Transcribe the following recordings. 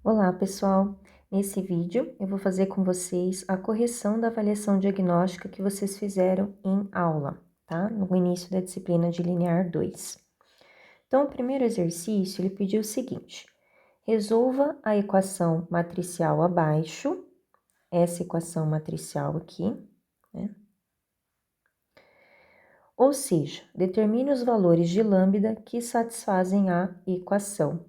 Olá, pessoal! Nesse vídeo, eu vou fazer com vocês a correção da avaliação diagnóstica que vocês fizeram em aula, tá? No início da disciplina de Linear 2. Então, o primeiro exercício, ele pediu o seguinte: resolva a equação matricial abaixo, essa equação matricial aqui, né? Ou seja, determine os valores de lambda que satisfazem a equação.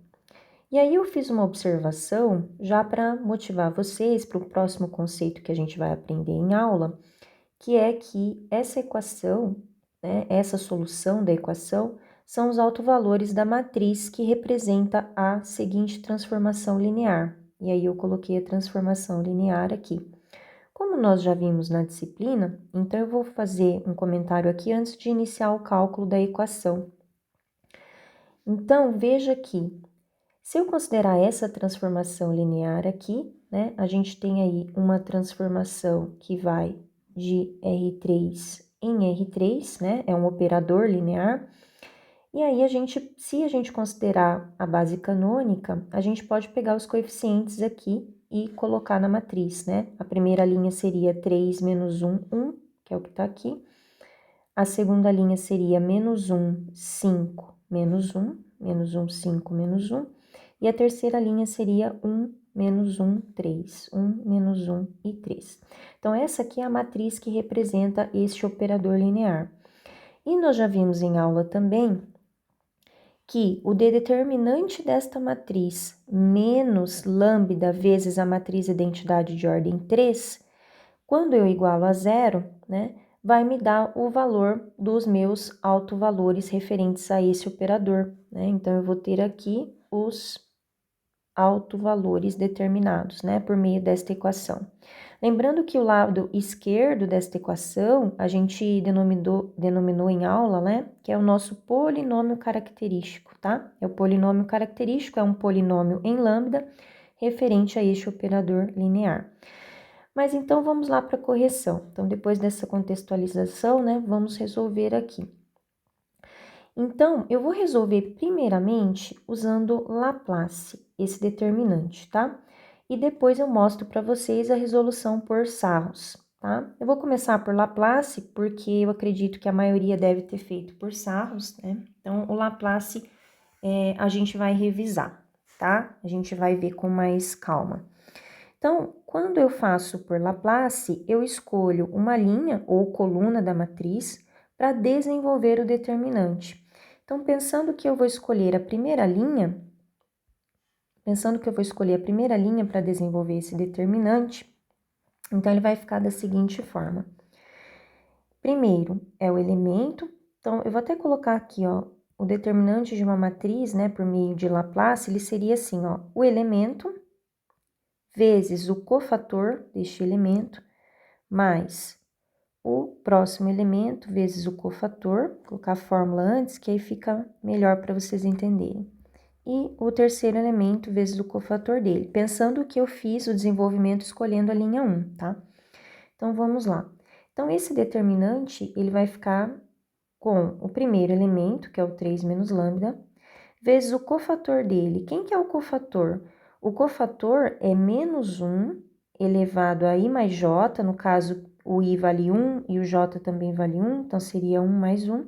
E aí eu fiz uma observação já para motivar vocês para o próximo conceito que a gente vai aprender em aula, que é que essa equação, né, essa solução da equação, são os autovalores da matriz que representa a seguinte transformação linear. E aí eu coloquei a transformação linear aqui. Como nós já vimos na disciplina, então eu vou fazer um comentário aqui antes de iniciar o cálculo da equação. Então, veja que se eu considerar essa transformação linear aqui, né, a gente tem aí uma transformação que vai de R3 em R3, né, é um operador linear, e aí se a gente considerar a base canônica, a gente pode pegar os coeficientes aqui e colocar na matriz, né, a primeira linha seria 3 menos 1, 1, que é o que tá aqui, a segunda linha seria menos 1, 5, menos 1, menos 1, 5, menos 1, e a terceira linha seria 1, menos 1, 3. 1, menos 1 e 3. Então, essa aqui é a matriz que representa este operador linear. E nós já vimos em aula também que o determinante desta matriz menos lambda vezes a matriz identidade de ordem 3, quando eu igualo a zero, né, vai me dar o valor dos meus autovalores referentes a esse operador, né? Então, eu vou ter aqui os autovalores determinados, né, por meio desta equação. Lembrando que o lado esquerdo desta equação, a gente denominou em aula, né, que é o nosso polinômio característico, tá? O polinômio característico é um polinômio em lambda referente a este operador linear. Mas então, vamos lá para a correção. Então, depois dessa contextualização, né, vamos resolver aqui. Então, eu vou resolver primeiramente usando Laplace, esse determinante, tá? E depois eu mostro para vocês a resolução por sarros, tá? Eu vou começar por Laplace, porque eu acredito que a maioria deve ter feito por sarros, né? Então, o Laplace a gente vai revisar, tá? A gente vai ver com mais calma. Então, quando eu faço por Laplace, eu escolho uma linha ou coluna da matriz para desenvolver o determinante. Então, pensando que eu vou escolher a primeira linha para desenvolver esse determinante, então ele vai ficar da seguinte forma. Primeiro é o elemento, então eu vou até colocar aqui, ó, o determinante de uma matriz, né, por meio de Laplace, ele seria assim, ó, o elemento vezes o cofator deste elemento, mais o próximo elemento vezes o cofator, vou colocar a fórmula antes, que aí fica melhor para vocês entenderem. E o terceiro elemento vezes o cofator dele, pensando que eu fiz o desenvolvimento escolhendo a linha 1, tá? Então, vamos lá. Então, esse determinante, ele vai ficar com o primeiro elemento, que é o 3 menos lambda, vezes o cofator dele. Quem que é o cofator? O cofator é menos 1 elevado a i mais j, no caso o i vale 1 e o j também vale 1, então seria 1 mais 1,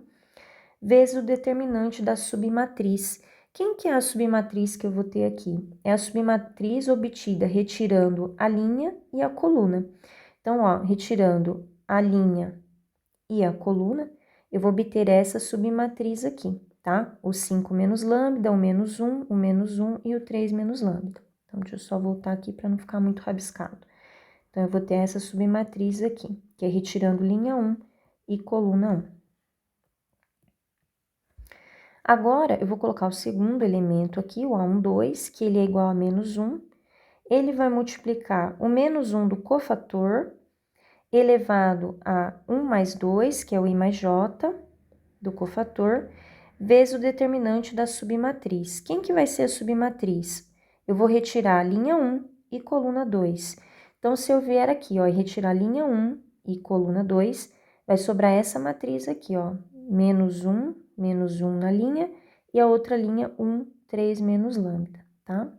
vezes o determinante da submatriz. Quem que é a submatriz que eu vou ter aqui? É a submatriz obtida retirando a linha e a coluna. Então, ó, retirando a linha e a coluna, eu vou obter essa submatriz aqui, tá? O 5 menos lambda, o menos 1, o menos 1 e o 3 menos lambda. Então, deixa eu só voltar aqui para não ficar muito rabiscado. Então, eu vou ter essa submatriz aqui, que é retirando linha 1 e coluna 1. Agora, eu vou colocar o segundo elemento aqui, o A12, que ele é igual a menos 1. Ele vai multiplicar o menos 1 do cofator elevado a 1 mais 2, que é o i mais j, do cofator, vezes o determinante da submatriz. Quem que vai ser a submatriz? Eu vou retirar a linha 1 e coluna 2. Então, se eu vier aqui, ó, e retirar a linha 1 e coluna 2, vai sobrar essa matriz aqui, ó, menos 1 na linha, e a outra linha 1, 3 menos lambda, tá?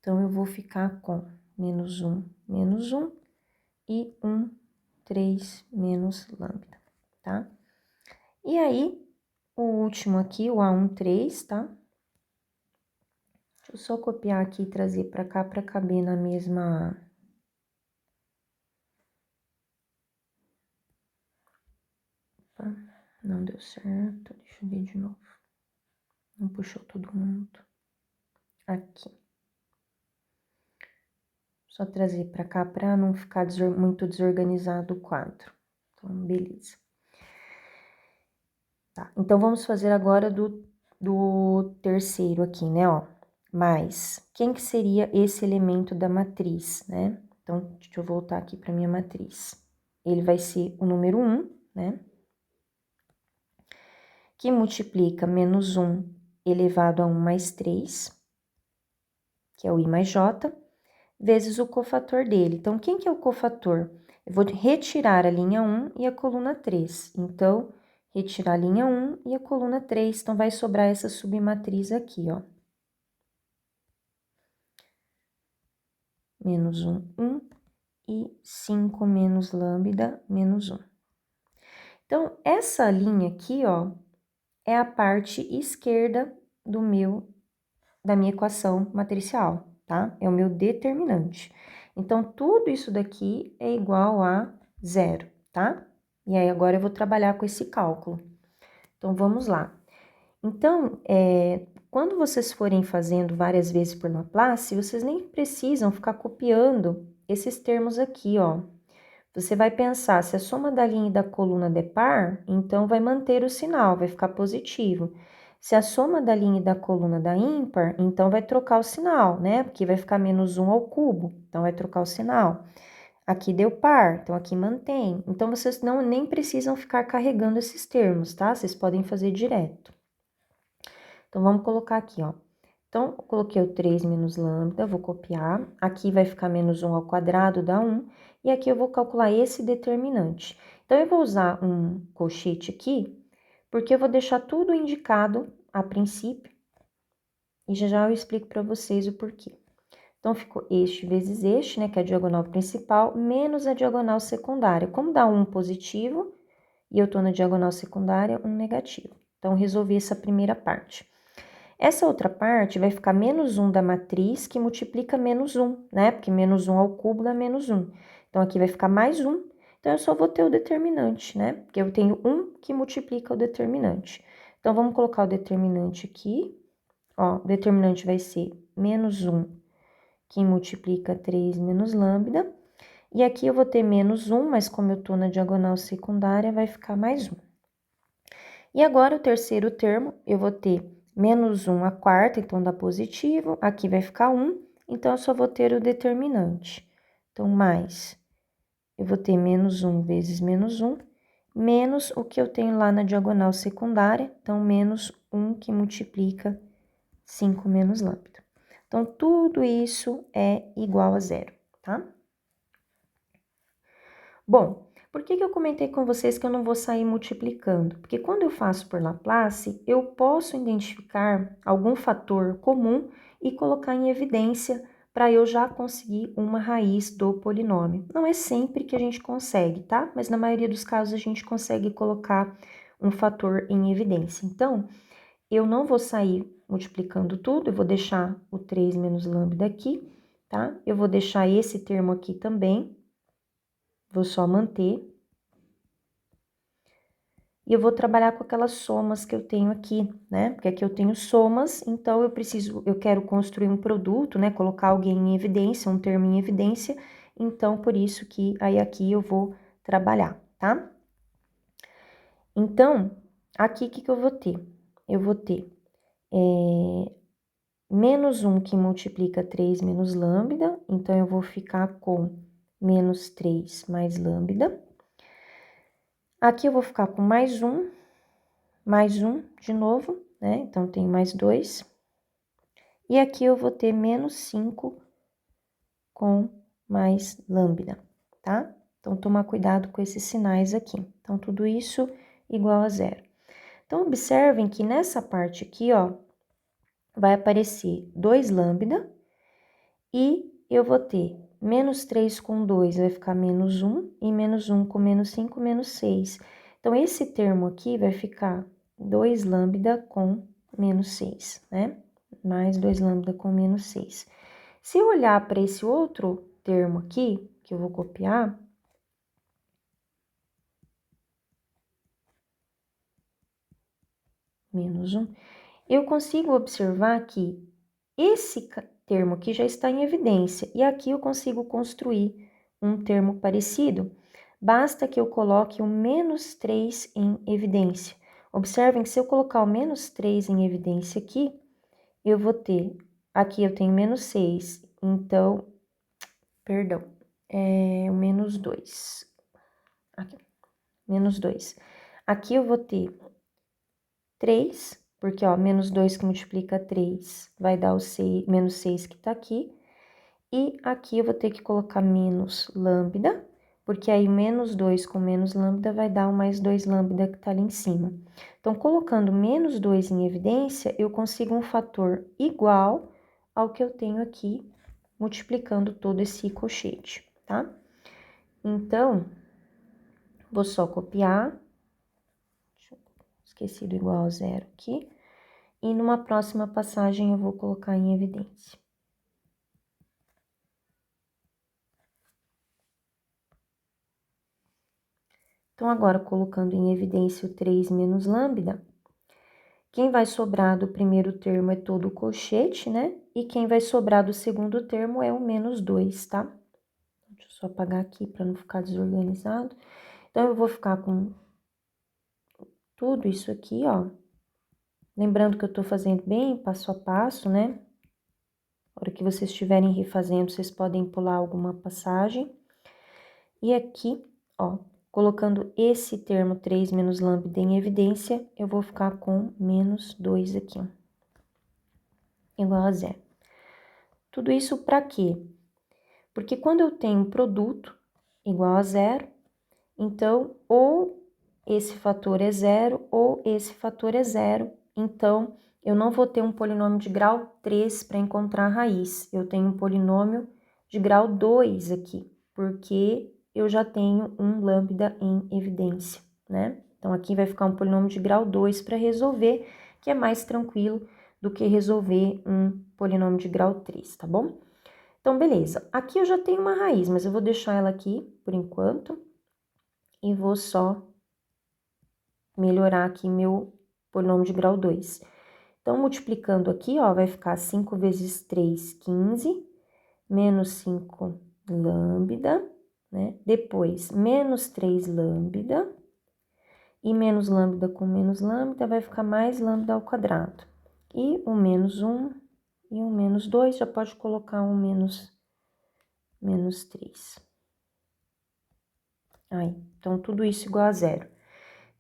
Então, eu vou ficar com menos 1 e 1, 3 menos lambda, tá? E aí, o último aqui, o A1, 3, tá? Deixa eu só copiar aqui e trazer pra cá pra caber na mesma... Opa, não deu certo, deixa eu ver de novo. Não puxou todo mundo. Aqui. Só trazer pra cá pra não ficar muito desorganizado o quadro. Então, beleza. Tá, então vamos fazer agora do terceiro aqui, né, ó. Mais, quem que seria esse elemento da matriz, né? Então, deixa eu voltar aqui pra minha matriz. Ele vai ser o número 1, né? Que multiplica menos 1 elevado a 1 mais 3, que é o I mais J, vezes o cofator dele. Então, quem que é o cofator? Eu vou retirar a linha 1 e a coluna 3. Então, retirar a linha 1 e a coluna 3. Então, vai sobrar essa submatriz aqui, ó. Menos 1, 1 e 5 menos lambda, menos 1. Então, essa linha aqui, ó, é a parte esquerda da minha equação matricial, tá? É o meu determinante. Então, tudo isso daqui é igual a 0, tá? E aí, agora eu vou trabalhar com esse cálculo. Então, vamos lá. Então, quando vocês forem fazendo várias vezes por Laplace, vocês nem precisam ficar copiando esses termos aqui, ó. Você vai pensar, se a soma da linha e da coluna der par, então vai manter o sinal, vai ficar positivo. Se a soma da linha e da coluna dá ímpar, então vai trocar o sinal, né? Porque vai ficar menos 1 ao cubo, então vai trocar o sinal. Aqui deu par, então aqui mantém. Então, vocês nem precisam ficar carregando esses termos, tá? Vocês podem fazer direto. Então, vamos colocar aqui, ó. Então, eu coloquei o 3 menos lambda, vou copiar. Aqui vai ficar menos 1 ao quadrado, dá 1. E aqui eu vou calcular esse determinante. Então, eu vou usar um colchete aqui, porque eu vou deixar tudo indicado a princípio. E já eu explico para vocês o porquê. Então, ficou este vezes este, né, que é a diagonal principal, menos a diagonal secundária. Como dá um positivo, e eu tô na diagonal secundária, um negativo. Então, resolvi essa primeira parte. Essa outra parte vai ficar menos 1 da matriz, que multiplica menos 1, né? Porque menos 1 ao cubo dá menos 1. Então, aqui vai ficar mais 1. Então, eu só vou ter o determinante, né? Porque eu tenho 1 que multiplica o determinante. Então, vamos colocar o determinante aqui. Ó, o determinante vai ser menos 1, que multiplica 3 menos lambda. E aqui eu vou ter menos 1, mas como eu tô na diagonal secundária, vai ficar mais 1. E agora, o terceiro termo, eu vou ter menos 1 a quarta, então dá positivo. Aqui vai ficar 1, então eu só vou ter o determinante. Então, mais, eu vou ter menos 1 vezes menos 1, menos o que eu tenho lá na diagonal secundária, então, menos 1 que multiplica 5 menos lambda. Então, tudo isso é igual a 0, tá? Bom, por que eu comentei com vocês que eu não vou sair multiplicando? Porque quando eu faço por Laplace, eu posso identificar algum fator comum e colocar em evidência para eu já conseguir uma raiz do polinômio. Não é sempre que a gente consegue, tá? Mas na maioria dos casos a gente consegue colocar um fator em evidência. Então, eu não vou sair multiplicando tudo, eu vou deixar o 3 menos lambda aqui, tá? Eu vou deixar esse termo aqui também, vou só manter. E eu vou trabalhar com aquelas somas que eu tenho aqui, né? Porque aqui eu tenho somas, então eu quero construir um produto, né? Colocar alguém em evidência, um termo em evidência, então por isso que aí aqui eu vou trabalhar, tá? Então, aqui o que eu vou ter? Eu vou ter menos 1 que multiplica 3 menos lambda, então eu vou ficar com menos 3 mais lambda. Aqui eu vou ficar com mais 1 de novo, né? Então, tem mais 2. E aqui eu vou ter menos 5 com mais lambda, tá? Então, tomar cuidado com esses sinais aqui. Então, tudo isso igual a 0. Então, observem que nessa parte aqui, ó, vai aparecer 2 lambda E eu vou ter menos 3 com 2 vai ficar menos 1, e menos 1 com menos 5, menos 6. Então, esse termo aqui vai ficar 2 lambda com menos 6, né? Mais 2 lambda com menos 6. Se eu olhar para esse outro termo aqui, que eu vou copiar, menos 1, eu consigo observar que esse termo aqui já está em evidência, e aqui eu consigo construir um termo parecido. Basta que eu coloque o menos 3 em evidência. Observem que se eu colocar o menos 3 em evidência aqui, eu vou ter, aqui eu tenho menos 6, então, perdão, o menos 2. Aqui, menos 2. Aqui eu vou ter 3, porque, ó, menos 2 que multiplica 3 vai dar o 6, menos 6 que tá aqui. E aqui eu vou ter que colocar menos lambda, porque aí menos 2 com menos lambda vai dar o mais 2 lambda que tá ali em cima. Então, colocando menos 2 em evidência, eu consigo um fator igual ao que eu tenho aqui, multiplicando todo esse colchete, tá? Então, vou só copiar. Esqueci do igual a zero aqui. E numa próxima passagem eu vou colocar em evidência. Então, agora, colocando em evidência o 3 menos lambda, quem vai sobrar do primeiro termo é todo o colchete, né? E quem vai sobrar do segundo termo é o menos 2, tá? Deixa eu só apagar aqui para não ficar desorganizado. Então, eu vou ficar com tudo isso aqui, ó. Lembrando que eu tô fazendo bem passo a passo, né? Na hora que vocês estiverem refazendo, vocês podem pular alguma passagem. E aqui, ó, colocando esse termo 3 menos lambda em evidência, eu vou ficar com menos 2 aqui, ó, igual a zero. Tudo isso para quê? Porque quando eu tenho um produto igual a zero, então, ou esse fator é zero, ou esse fator é zero. Então, eu não vou ter um polinômio de grau 3 para encontrar a raiz. Eu tenho um polinômio de grau 2 aqui, porque eu já tenho um lambda em evidência, né? Então, aqui vai ficar um polinômio de grau 2 para resolver, que é mais tranquilo do que resolver um polinômio de grau 3, tá bom? Então, beleza. Aqui eu já tenho uma raiz, mas eu vou deixar ela aqui por enquanto e vou só melhorar aqui meu polinômio de grau 2. Então, multiplicando aqui, ó, vai ficar 5 vezes 3, 15, menos 5 lambda, né? Depois, menos 3 lambda, e menos lambda com menos lambda vai ficar mais lambda ao quadrado. E o menos 1 e o menos 2, já pode colocar um menos 3. Aí, então, tudo isso igual a zero.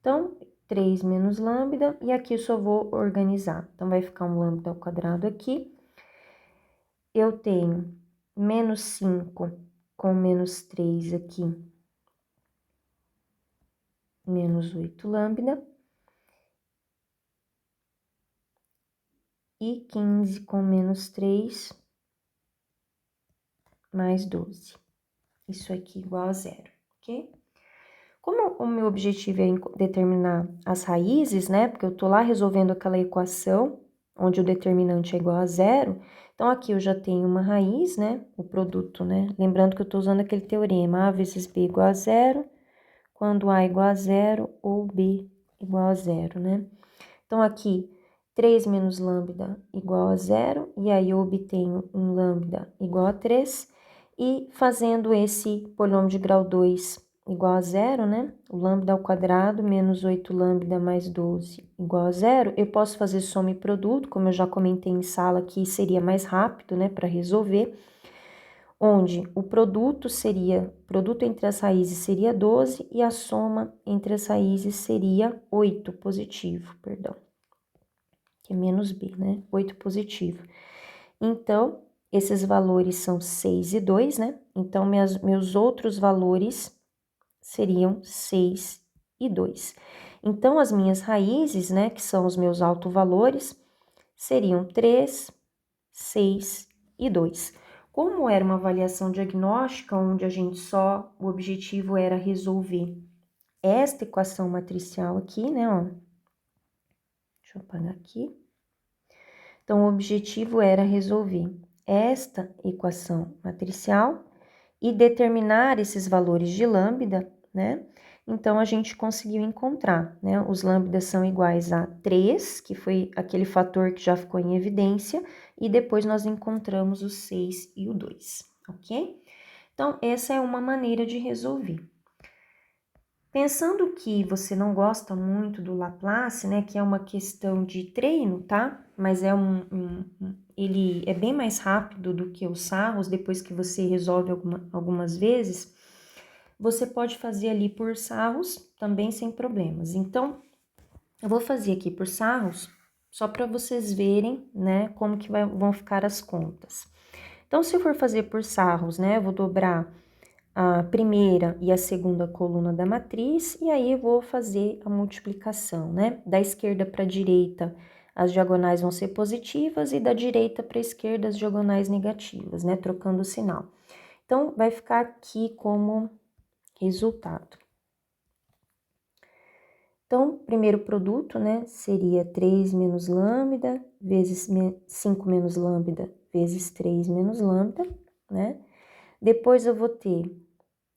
Então, 3 menos lambda, e aqui eu só vou organizar. Então, vai ficar um lambda ao quadrado aqui. Eu tenho menos 5 com menos 3 aqui, menos 8 lambda. E 15 com menos 3, mais 12. Isso aqui igual a zero, ok? Como o meu objetivo é determinar as raízes, né? Porque eu tô lá resolvendo aquela equação, onde o determinante é igual a zero. Então, aqui eu já tenho uma raiz, né? O produto, né? Lembrando que eu tô usando aquele teorema, A vezes B igual a zero, quando A igual a zero ou B igual a zero, né? Então, aqui, 3 menos lambda igual a zero, e aí eu obtenho um lambda igual a 3, e fazendo esse polinômio de grau 2 igual a zero, né? O lambda ao quadrado menos 8 lambda mais 12 igual a zero, eu posso fazer soma e produto, como eu já comentei em sala, que seria mais rápido, né, para resolver, onde o produto entre as raízes seria 12 e a soma entre as raízes seria 8 positivo, perdão, que é menos b, né? 8 positivo. Então, esses valores são 6 e 2, né? Então, meus outros valores seriam 6 e 2. Então, as minhas raízes, né, que são os meus autovalores, seriam 3, 6 e 2. Como era uma avaliação diagnóstica, onde a gente só, o objetivo era resolver esta equação matricial aqui, né, ó. Deixa eu apagar aqui. Então, o objetivo era resolver esta equação matricial e determinar esses valores de lambda, né? Então, a gente conseguiu encontrar, né? Os lambdas são iguais a 3, que foi aquele fator que já ficou em evidência, e depois nós encontramos o 6 e o 2, ok? Então, essa é uma maneira de resolver. Pensando que você não gosta muito do Laplace, né, que é uma questão de treino, tá? Mas é ele é bem mais rápido do que os sarros, depois que você resolve algumas vezes, você pode fazer ali por sarros também sem problemas. Então, eu vou fazer aqui por sarros, só para vocês verem, né, como que vão ficar as contas. Então, se eu for fazer por sarros, né, eu vou dobrar a primeira e a segunda coluna da matriz, e aí eu vou fazer a multiplicação, né? Da esquerda para a direita, as diagonais vão ser positivas, e da direita para a esquerda, as diagonais negativas, né? Trocando o sinal. Então, vai ficar aqui como resultado. Então, primeiro produto, né, seria 3 menos lambda, vezes 5 menos lambda, vezes 3 menos lambda, né? Depois eu vou ter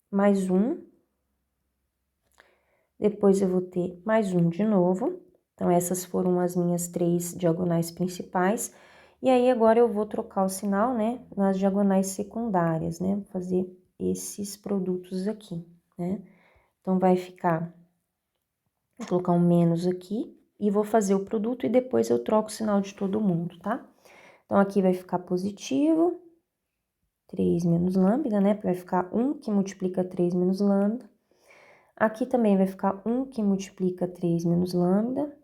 mais 1, depois eu vou ter mais 1 de novo. Então, essas foram as minhas 3 diagonais principais. E aí, agora eu vou trocar o sinal, né, nas diagonais secundárias, né? Vou fazer esses produtos aqui, né? Então, vai ficar, vou colocar um menos aqui e vou fazer o produto e depois eu troco o sinal de todo mundo, tá? Então, aqui vai ficar positivo, 3 menos lambda, né? Vai ficar 1 que multiplica 3 menos lambda. Aqui também vai ficar 1 que multiplica 3 menos lambda.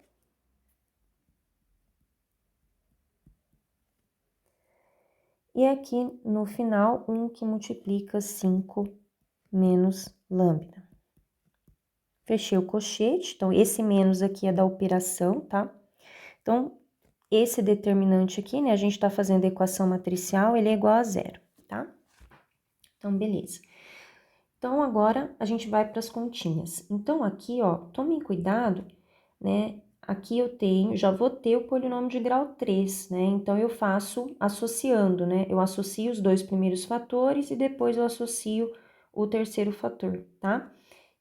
E aqui no final, 1 que multiplica 5 menos lambda. Fechei o colchete, então esse menos aqui é da operação, tá? Então, esse determinante aqui, né, a gente tá fazendo a equação matricial, ele é igual a 0, tá? Então, beleza. Então, agora a gente vai para as continhas. Então, aqui, ó, tomem cuidado, né? Aqui eu tenho, já vou ter o polinômio de grau 3, né? Então, eu faço associando, né? Eu associo os dois primeiros fatores e depois eu associo o terceiro fator, tá?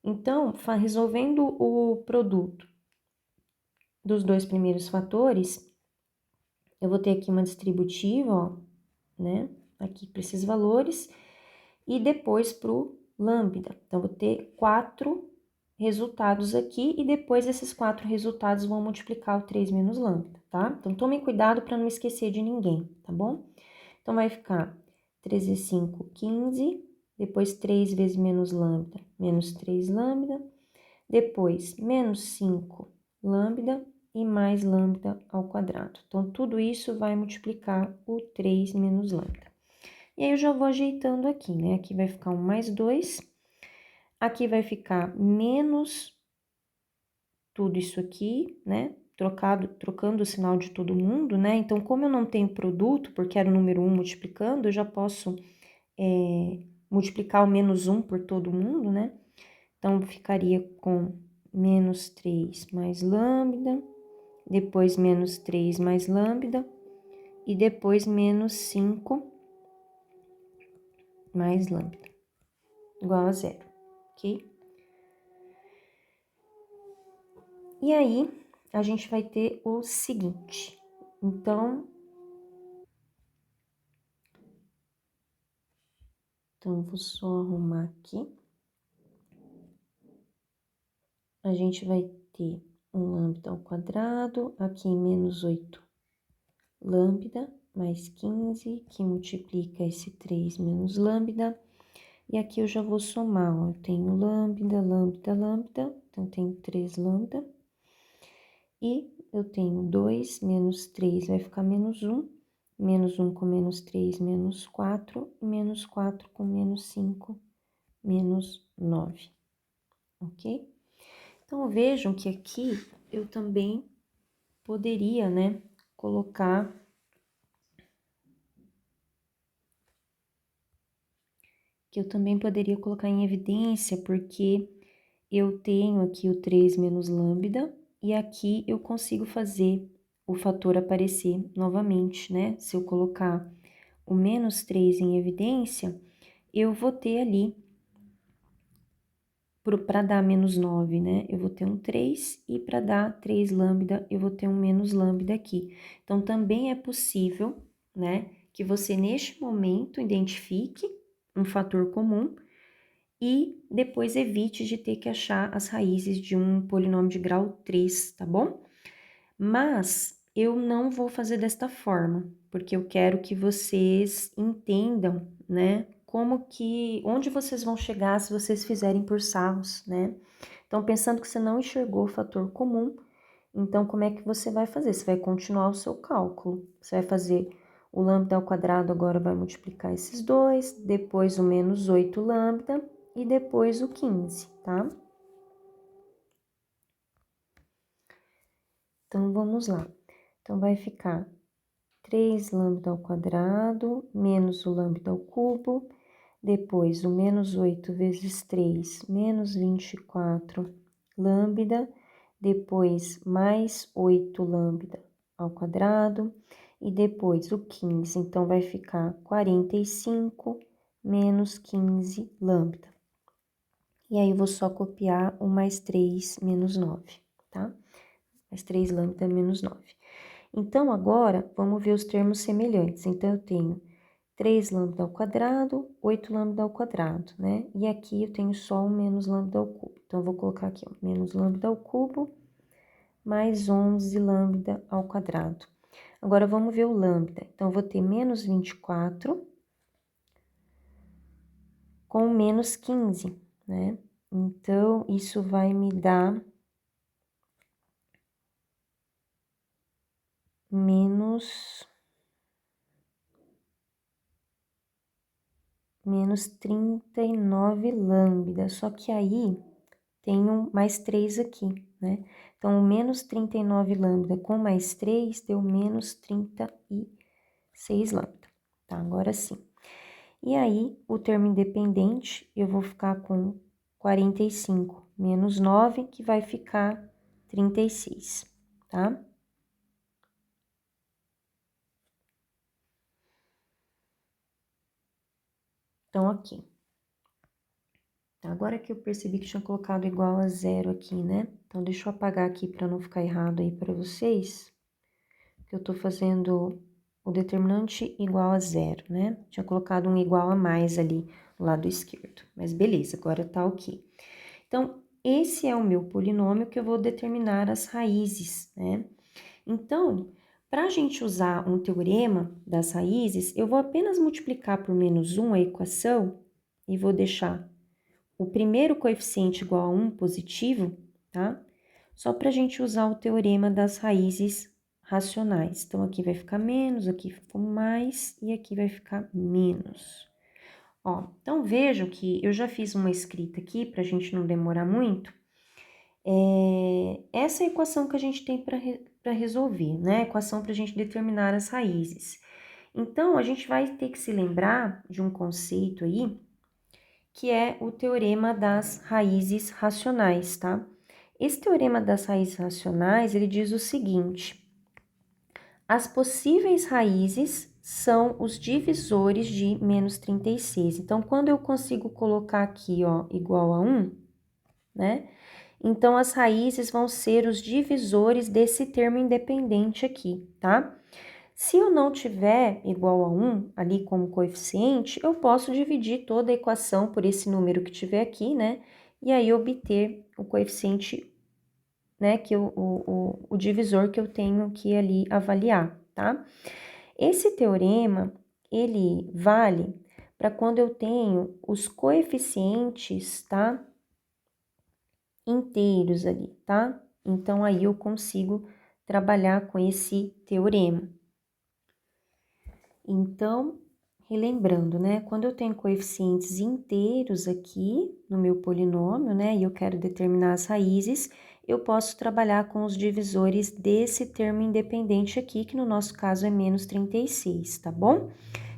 Então, resolvendo o produto dos dois primeiros fatores, eu vou ter aqui uma distributiva, ó, né? Aqui para esses valores, e depois para o lambda. Então, vou ter 4 resultados aqui, e depois esses 4 resultados vão multiplicar o 3 menos lambda, tá? Então, tomem cuidado para não esquecer de ninguém, tá bom? Então, vai ficar 3 vezes 5, 15, depois 3 vezes menos lambda, menos 3 lambda, depois menos 5 lambda e mais lambda ao quadrado. Então, tudo isso vai multiplicar o 3 menos lambda. E aí, eu já vou ajeitando aqui, né? Aqui vai ficar um mais 2, aqui vai ficar menos tudo isso aqui, né? Trocando o sinal de todo mundo, né? Então, como eu não tenho produto, porque era o número 1 multiplicando, eu já posso multiplicar o menos 1 por todo mundo, né? Então, ficaria com menos 3 mais lambda, depois menos 3 mais lambda, e depois menos 5 mais lambda, igual a 0, ok? E aí, a gente vai ter o seguinte. Então, vou só arrumar aqui. A gente vai ter um lambda ao quadrado, aqui menos 8 lambda, mais 15, que multiplica esse 3 menos lambda. E aqui eu já vou somar, ó, eu tenho lambda, lambda, lambda, então tenho 3 lambda. E eu tenho 2 menos 3, vai ficar menos 1. Menos 1 com menos 3, menos 4. E menos 4 com menos 5, menos 9. Ok? Então, vejam que aqui eu também poderia, né, colocar que eu também poderia colocar em evidência, porque eu tenho aqui o 3 menos lambda, e aqui eu consigo fazer o fator aparecer novamente, né? Se eu colocar o menos 3 em evidência, eu vou ter ali, para dar menos 9, né? Eu vou ter um 3, e para dar 3 lambda, eu vou ter um menos lambda aqui. Então, também é possível, né, que você, neste momento, identifique um fator comum e depois evite de ter que achar as raízes de um polinômio de grau 3, tá bom? Mas eu não vou fazer desta forma, porque eu quero que vocês entendam, né, onde vocês vão chegar se vocês fizerem por sarros, né? Então, pensando que você não enxergou o fator comum, então como é que você vai fazer? Você vai continuar o seu cálculo. Você vai fazer o lambda ao quadrado, agora vai multiplicar esses dois, depois o menos 8 lambda e depois o 15, tá? Então, vamos lá. Então, vai ficar 3 lambda ao quadrado, menos o lambda ao cubo, depois o menos 8 vezes 3, menos 24 lambda, depois mais 8 lambda ao quadrado, e depois o 15, então vai ficar 45 menos 15 lambda. E aí, eu vou só copiar o mais 3 menos 9, tá? Mais 3 lambda menos 9. Então, agora, vamos ver os termos semelhantes. Então, eu tenho 3 lambda ao quadrado, 8 lambda ao quadrado, né? E aqui eu tenho só um menos lambda ao cubo. Então, eu vou colocar aqui, ó, menos lambda ao cubo, mais 11 lambda ao quadrado. Agora, vamos ver o lambda. Então, eu vou ter menos 24 com menos 15, né? Então, isso vai me dar menos 39 lambda, só que aí tem um mais 3 aqui, né? Então, o menos 39 lambda com mais 3 deu menos 36 lambda, tá? Agora sim. E aí, o termo independente, eu vou ficar com 45 menos 9, que vai ficar 36, tá? Então, aqui. Agora que eu percebi que tinha colocado igual a zero aqui, né? Então, deixa eu apagar aqui para não ficar errado aí para vocês. Que eu tô fazendo o determinante igual a zero, né? Tinha colocado um igual a mais ali no lado esquerdo. Mas beleza, agora tá ok. Então, esse é o meu polinômio que eu vou determinar as raízes, né? Então, para a gente usar um teorema das raízes, eu vou apenas multiplicar por menos 1 a equação e vou deixar o primeiro coeficiente igual a 1 positivo, tá? Só para a gente usar o teorema das raízes racionais. Então, aqui vai ficar menos, aqui ficou mais e aqui vai ficar menos. Ó, então, vejo que eu já fiz uma escrita aqui, para a gente não demorar muito. Essa é a equação que a gente tem para resolver, né? Equação para a gente determinar as raízes. Então, a gente vai ter que se lembrar de um conceito aí, que é o teorema das raízes racionais, tá? Esse teorema das raízes racionais, ele diz o seguinte: as possíveis raízes são os divisores de menos 36. Então, quando eu consigo colocar aqui, ó, igual a 1, né? Então, as raízes vão ser os divisores desse termo independente aqui, tá? Se eu não tiver igual a 1 ali como coeficiente, eu posso dividir toda a equação por esse número que tiver aqui, né? E aí obter o coeficiente, né? O divisor que eu tenho que ali avaliar, tá? Esse teorema, ele vale para quando eu tenho os coeficientes, tá? Inteiros ali, tá? Então, aí eu consigo trabalhar com esse teorema. Então, relembrando, né? Quando eu tenho coeficientes inteiros aqui no meu polinômio, né? E eu quero determinar as raízes, eu posso trabalhar com os divisores desse termo independente aqui, que no nosso caso é menos 36, tá bom?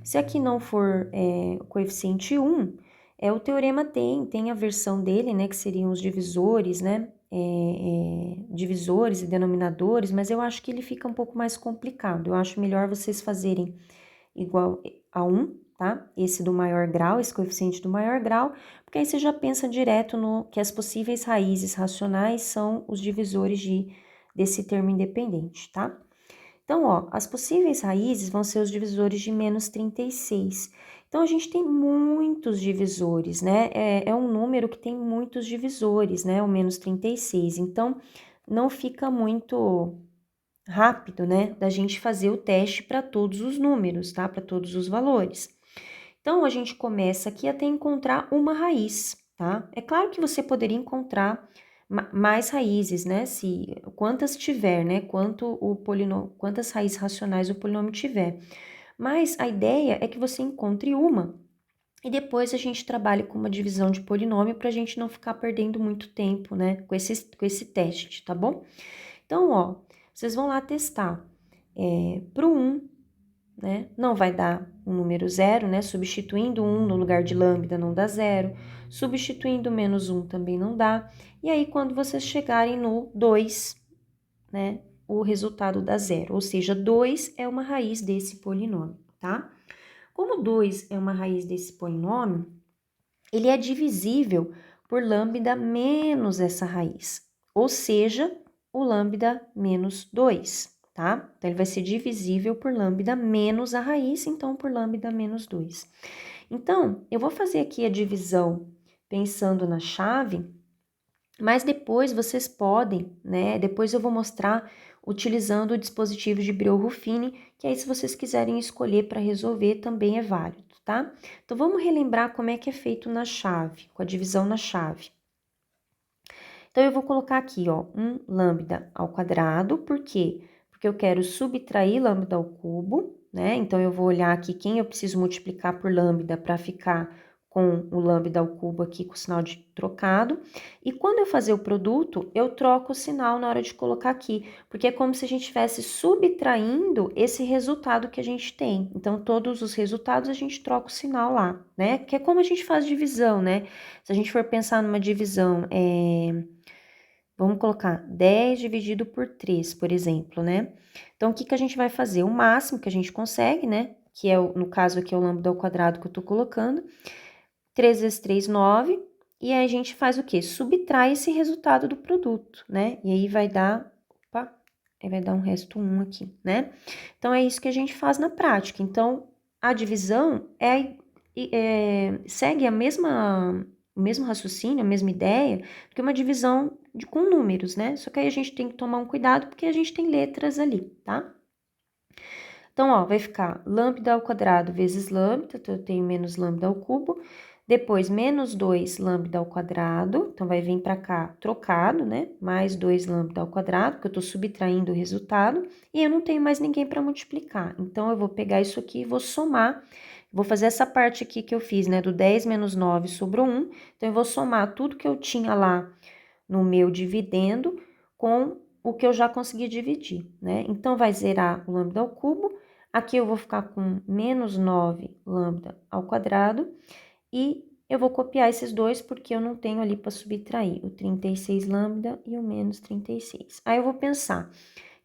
Se aqui não for coeficiente 1, O teorema tem a versão dele, né, que seriam os divisores, né, divisores e denominadores, mas eu acho que ele fica um pouco mais complicado. Eu acho melhor vocês fazerem igual a 1, tá? Esse do maior grau, esse coeficiente do maior grau, porque aí você já pensa direto no que as possíveis raízes racionais são os divisores desse termo independente, tá? Então, ó, as possíveis raízes vão ser os divisores de menos 36. Então, a gente tem muitos divisores, né? É um número que tem muitos divisores, né? O menos 36. Então, não fica muito rápido, né? Da gente fazer o teste para todos os números, tá? Para todos os valores. Então, a gente começa aqui até encontrar uma raiz, tá? É claro que você poderia encontrar mais raízes, né? Quantas tiver, né? Quantas raízes racionais o polinômio tiver. Mas a ideia é que você encontre uma e depois a gente trabalhe com uma divisão de polinômio para a gente não ficar perdendo muito tempo, né? Com esse teste, tá bom? Então, ó, vocês vão lá testar. Para o 1, né? Não vai dar um número zero, né? Substituindo 1 no lugar de lambda não dá zero. Substituindo menos 1 também não dá. E aí, quando vocês chegarem no 2, né? O resultado dá zero. Ou seja, 2 é uma raiz desse polinômio, tá? Como 2 é uma raiz desse polinômio, ele é divisível por lambda menos essa raiz. Ou seja, o lambda menos 2. Tá? Então, ele vai ser divisível por lambda menos a raiz, então por lambda menos 2. Então, eu vou fazer aqui a divisão pensando na chave, mas depois vocês podem, né? Depois eu vou mostrar utilizando o dispositivo de Briot-Ruffini, que aí se vocês quiserem escolher para resolver também é válido, tá? Então, vamos relembrar como é que é feito na chave, com a divisão na chave. Então, eu vou colocar aqui, ó, um lambda ao quadrado, por quê? Porque eu quero subtrair lambda ao cubo, né? Então, eu vou olhar aqui quem eu preciso multiplicar por lambda para ficar com o lambda ao cubo aqui com o sinal de trocado. E quando eu fazer o produto, eu troco o sinal na hora de colocar aqui, porque é como se a gente estivesse subtraindo esse resultado que a gente tem. Então, todos os resultados a gente troca o sinal lá, né? Que é como a gente faz divisão, né? Se a gente for pensar numa divisão, vamos colocar 10 dividido por 3, por exemplo, né? Então, o que a gente vai fazer? O máximo que a gente consegue, né? Que é, no caso aqui, é o lambda ao quadrado que eu tô colocando. 3 vezes 3, 9. E aí, a gente faz o quê? Subtrai esse resultado do produto, né? E aí, vai dar... Opa! Aí vai dar um resto 1 aqui, né? Então, é isso que a gente faz na prática. Então, a divisão segue o mesmo raciocínio, a mesma ideia, que uma divisão com números, né? Só que aí a gente tem que tomar um cuidado, porque a gente tem letras ali, tá? Então, ó, vai ficar lambda ao quadrado vezes lambda, então eu tenho menos lambda ao cubo, depois menos 2 lambda ao quadrado, então vai vir para cá trocado, né? Mais 2 lambda ao quadrado, porque eu tô subtraindo o resultado, e eu não tenho mais ninguém para multiplicar. Então, eu vou pegar isso aqui e vou somar. Vou fazer essa parte aqui que eu fiz, né? Do 10 menos 9 sobrou 1. Então, eu vou somar tudo que eu tinha lá no meu dividendo com o que eu já consegui dividir, né? Então, vai zerar o lambda ao cubo. Aqui eu vou ficar com menos 9 lambda ao quadrado. E eu vou copiar esses dois porque eu não tenho ali para subtrair o 36 lambda e o menos 36. Aí, eu vou pensar,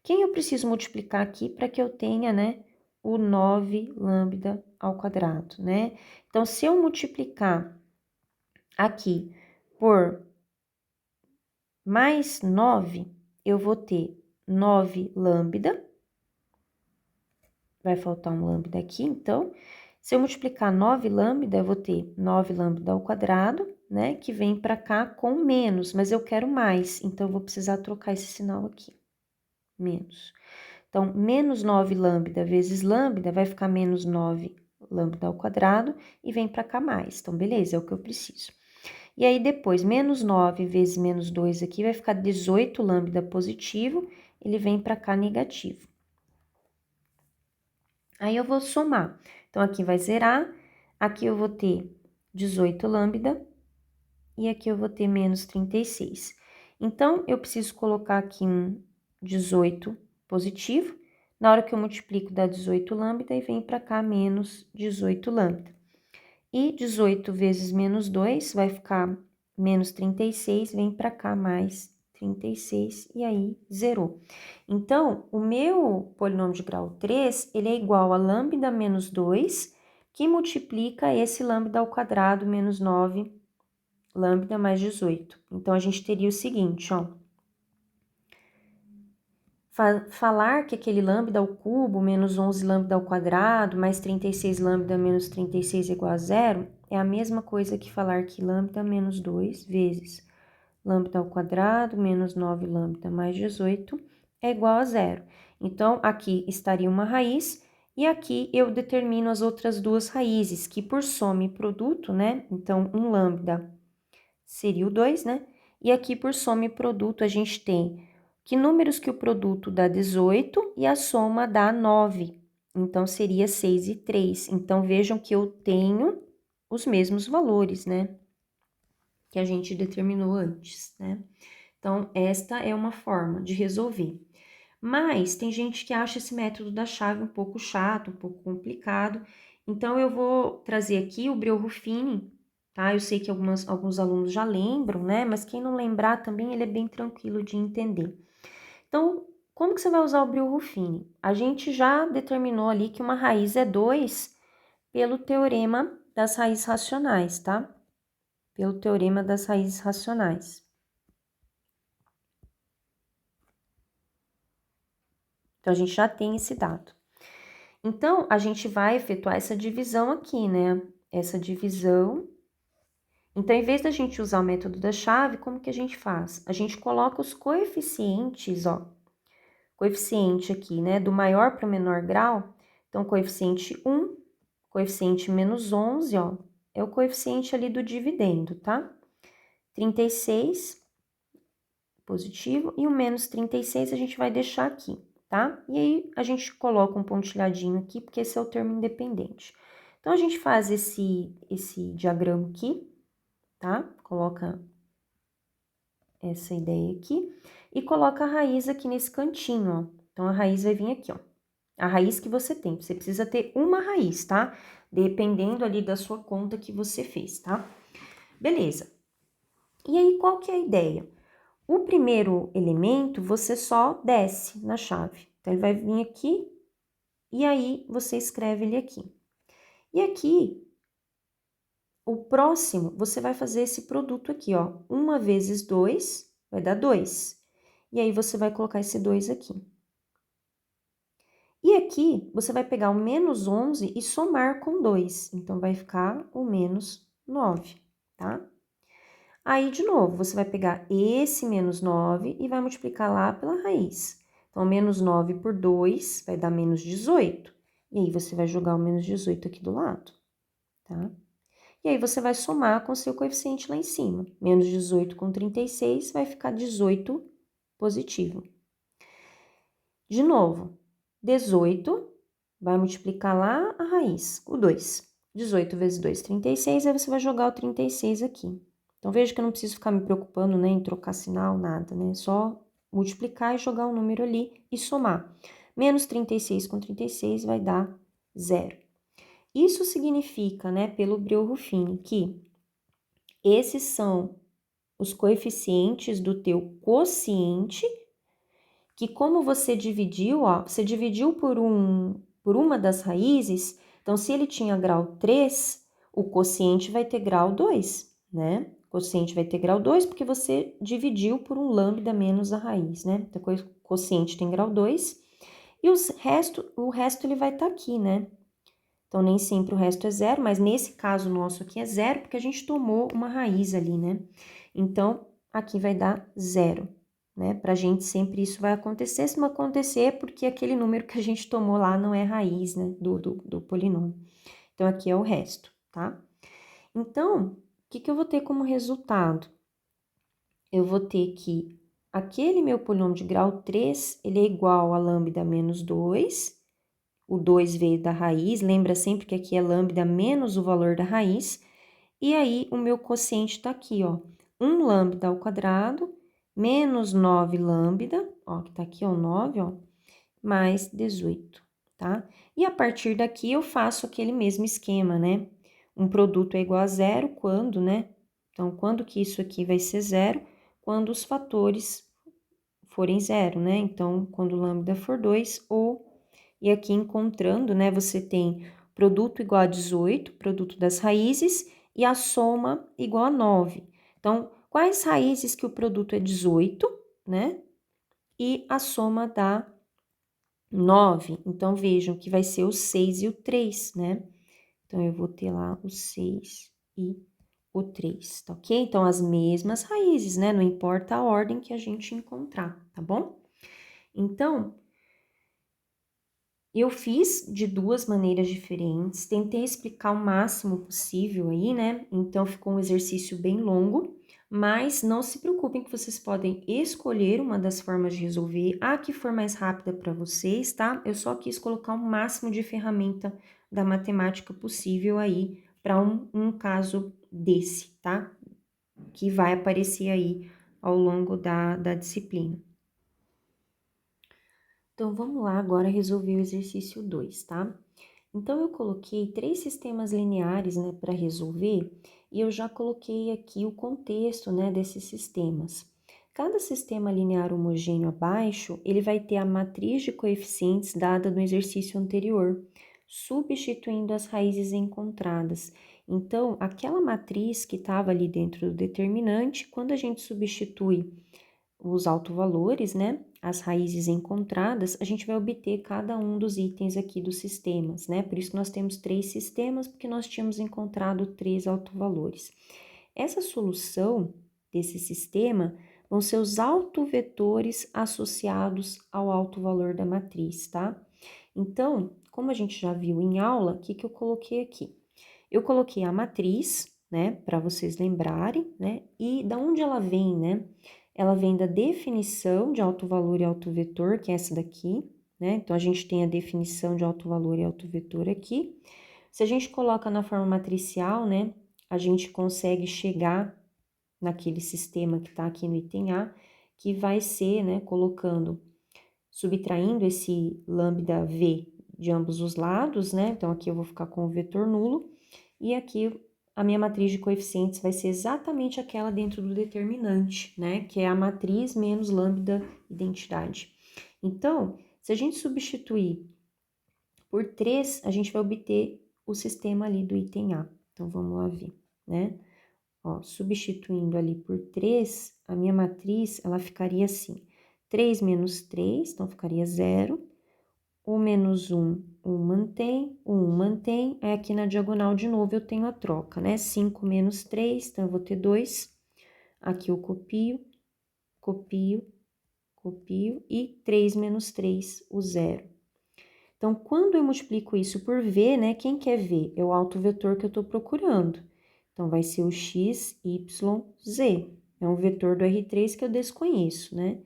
quem eu preciso multiplicar aqui para que eu tenha, né, o 9 lambda ao quadrado, né? Então, se eu multiplicar aqui por mais 9, eu vou ter 9 lambda. Vai faltar um lambda aqui, então. Se eu multiplicar 9 lambda, eu vou ter 9 lambda ao quadrado, né? Que vem para cá com menos, mas eu quero mais, então eu vou precisar trocar esse sinal aqui. Menos. Então, menos 9 lambda vezes lambda vai ficar menos 9 lambda ao quadrado e vem para cá mais. Então, beleza, é o que eu preciso. E aí, depois, menos 9 vezes menos 2 aqui vai ficar 18 lambda positivo, ele vem para cá negativo. Aí, eu vou somar. Então, aqui vai zerar, aqui eu vou ter 18 lambda e aqui eu vou ter menos 36. Então, eu preciso colocar aqui um 18 positivo. Na hora que eu multiplico, dá 18 lambda e vem para cá menos 18 lambda. E 18 vezes menos 2 vai ficar menos 36, vem para cá mais 36 e aí zerou. Então, o meu polinômio de grau 3, ele é igual a lambda menos 2, que multiplica esse lambda ao quadrado menos 9, lambda mais 18. Então, a gente teria o seguinte, ó. Falar que aquele lambda ao cubo menos 11 lambda ao quadrado mais 36 lambda menos 36 igual a zero é a mesma coisa que falar que lambda menos 2 vezes lambda ao quadrado menos 9 lambda mais 18 é igual a zero. Então, aqui estaria uma raiz e aqui eu determino as outras duas raízes, que por soma e produto, né? Então, um lambda seria o 2, né? E aqui por soma e produto a gente tem que números que o produto dá 18 e a soma dá 9. Então, seria 6 e 3. Então, vejam que eu tenho os mesmos valores, né? Que a gente determinou antes, né? Então, esta é uma forma de resolver. Mas tem gente que acha esse método da chave um pouco chato, um pouco complicado. Então, eu vou trazer aqui o Breuer-Ruffini, tá? Eu sei que alguns alunos já lembram, né? Mas quem não lembrar também, ele é bem tranquilo de entender. Então, como que você vai usar o Breuer-Ruffini? A gente já determinou ali que uma raiz é 2 pelo teorema das raízes racionais, tá? Pelo teorema das raízes racionais. Então, a gente já tem esse dado. Então, a gente vai efetuar essa divisão aqui, né? Essa divisão. Então, em vez da gente usar o método da chave, como que a gente faz? A gente coloca os coeficientes, ó. Coeficiente aqui, né? Do maior para o menor grau. Então, coeficiente 1, coeficiente menos 11, ó. É o coeficiente ali do dividendo, tá? 36, positivo. E o menos 36 a gente vai deixar aqui, tá? E aí, a gente coloca um pontilhadinho aqui, porque esse é o termo independente. Então, a gente faz esse diagrama aqui, tá? Coloca essa ideia aqui e coloca a raiz aqui nesse cantinho, ó. Então, a raiz vai vir aqui, ó. A raiz que você tem. Você precisa ter uma raiz, tá? Dependendo ali da sua conta que você fez, tá? Beleza. E aí, qual que é a ideia? O primeiro elemento, você só desce na chave. Então, ele vai vir aqui e aí você escreve ele aqui. E aqui, o próximo, você vai fazer esse produto aqui, ó. 1 vezes 2 vai dar 2. E aí, você vai colocar esse 2 aqui. E aqui, você vai pegar o menos 11 e somar com 2. Então, vai ficar o menos 9, tá? Aí, de novo, você vai pegar esse menos 9 e vai multiplicar lá pela raiz. Então, menos 9 por 2 vai dar menos 18. E aí, você vai jogar o menos 18 aqui do lado, tá? E aí, você vai somar com o seu coeficiente lá em cima. Menos 18 com 36 vai ficar 18 positivo. De novo, 18 vai multiplicar lá a raiz, o 2. 18 vezes 2, 36, aí você vai jogar o 36 aqui. Então, veja que eu não preciso ficar me preocupando, né, em trocar sinal, nada, né? Só multiplicar e jogar o número ali e somar. Menos 36 com 36 vai dar 0. Isso significa, né, pelo Breuer-Ruffini, que esses são os coeficientes do teu quociente, que como você dividiu, ó, você dividiu por uma das raízes, então se ele tinha grau 3, o quociente vai ter grau 2, né? O quociente vai ter grau 2 porque você dividiu por um lambda menos a raiz, né? Então, o quociente tem grau 2 e o resto ele vai estar aqui, né? Então, nem sempre o resto é zero, mas nesse caso nosso aqui é zero porque a gente tomou uma raiz ali, né? Então, aqui vai dar zero. Né? Pra gente sempre isso vai acontecer, se não acontecer é porque aquele número que a gente tomou lá não é raiz, né, do polinômio. Então, aqui é o resto, tá? Então, o que eu vou ter como resultado? Eu vou ter que aquele meu polinômio de grau 3, ele é igual a lambda menos 2, o 2 veio da raiz, lembra sempre que aqui é lambda menos o valor da raiz, e aí o meu quociente tá aqui, ó, 1 lambda ao quadrado menos 9 lambda, ó, que tá aqui, ó, 9, ó, mais 18, tá? E a partir daqui eu faço aquele mesmo esquema, né? um produto é igual a zero quando, né? Então, quando que isso aqui vai ser zero? Quando os fatores forem zero, né? Então, quando o lambda for 2 ou... E aqui encontrando, né, você tem produto igual a 18, produto das raízes, e a soma igual a 9. Então, quais raízes que o produto é 18, né? E a soma dá 9. Então, vejam que vai ser o 6 e o 3, né? Então, eu vou ter lá o 6 e o 3, tá ok? Então, as mesmas raízes, né? Não importa a ordem que a gente encontrar, tá bom? Então, eu fiz de duas maneiras diferentes, tentei explicar o máximo possível aí, né? Então, ficou um exercício bem longo, mas não se preocupem que vocês podem escolher uma das formas de resolver, a que for mais rápida para vocês, tá? Eu só quis colocar o máximo de ferramenta da matemática possível aí para um caso desse, tá? Que vai aparecer aí ao longo da disciplina. Então, vamos lá agora resolver o exercício 2, tá? Então, eu coloquei 3 sistemas lineares, né, para resolver, e eu já coloquei aqui o contexto, né, desses sistemas. Cada sistema linear homogêneo abaixo, ele vai ter a matriz de coeficientes dada no exercício anterior, substituindo as raízes encontradas. Então, aquela matriz que estava ali dentro do determinante, quando a gente substitui os autovalores, né, as raízes encontradas, a gente vai obter cada um dos itens aqui dos sistemas, né? Por isso que nós temos 3 sistemas, porque nós tínhamos encontrado 3 autovalores. Essa solução desse sistema vão ser os autovetores associados ao autovalor da matriz, tá? Então, como a gente já viu em aula, o que eu coloquei aqui? Eu coloquei a matriz, né, para vocês lembrarem, né, e da onde ela vem, né? Ela vem da definição de autovalor e autovetor, que é essa daqui, né? Então, a gente tem a definição de autovalor e autovetor aqui. Se a gente coloca na forma matricial, né, a gente consegue chegar naquele sistema que está aqui no item A, que vai ser, né, colocando, subtraindo esse lambda V de ambos os lados, né? Então, aqui eu vou ficar com o vetor nulo, e aqui a minha matriz de coeficientes vai ser exatamente aquela dentro do determinante, né? Que é a matriz menos lambda identidade. Então, se a gente substituir por 3, a gente vai obter o sistema ali do item A. Então, vamos lá ver, né? Ó, substituindo ali por 3, a minha matriz, ela ficaria assim. 3 menos 3, então ficaria 0. O menos 1, 1 mantém, o 1 mantém. Aí aqui na diagonal, de novo, eu tenho a troca, né? 5 menos 3, então eu vou ter 2. Aqui eu copio, copio, copio. E 3 menos 3, o 0. Então, quando eu multiplico isso por V, né? Quem quer V? É o autovetor que eu estou procurando. Então, vai ser o x, y, z. É um vetor do R3 que eu desconheço, né?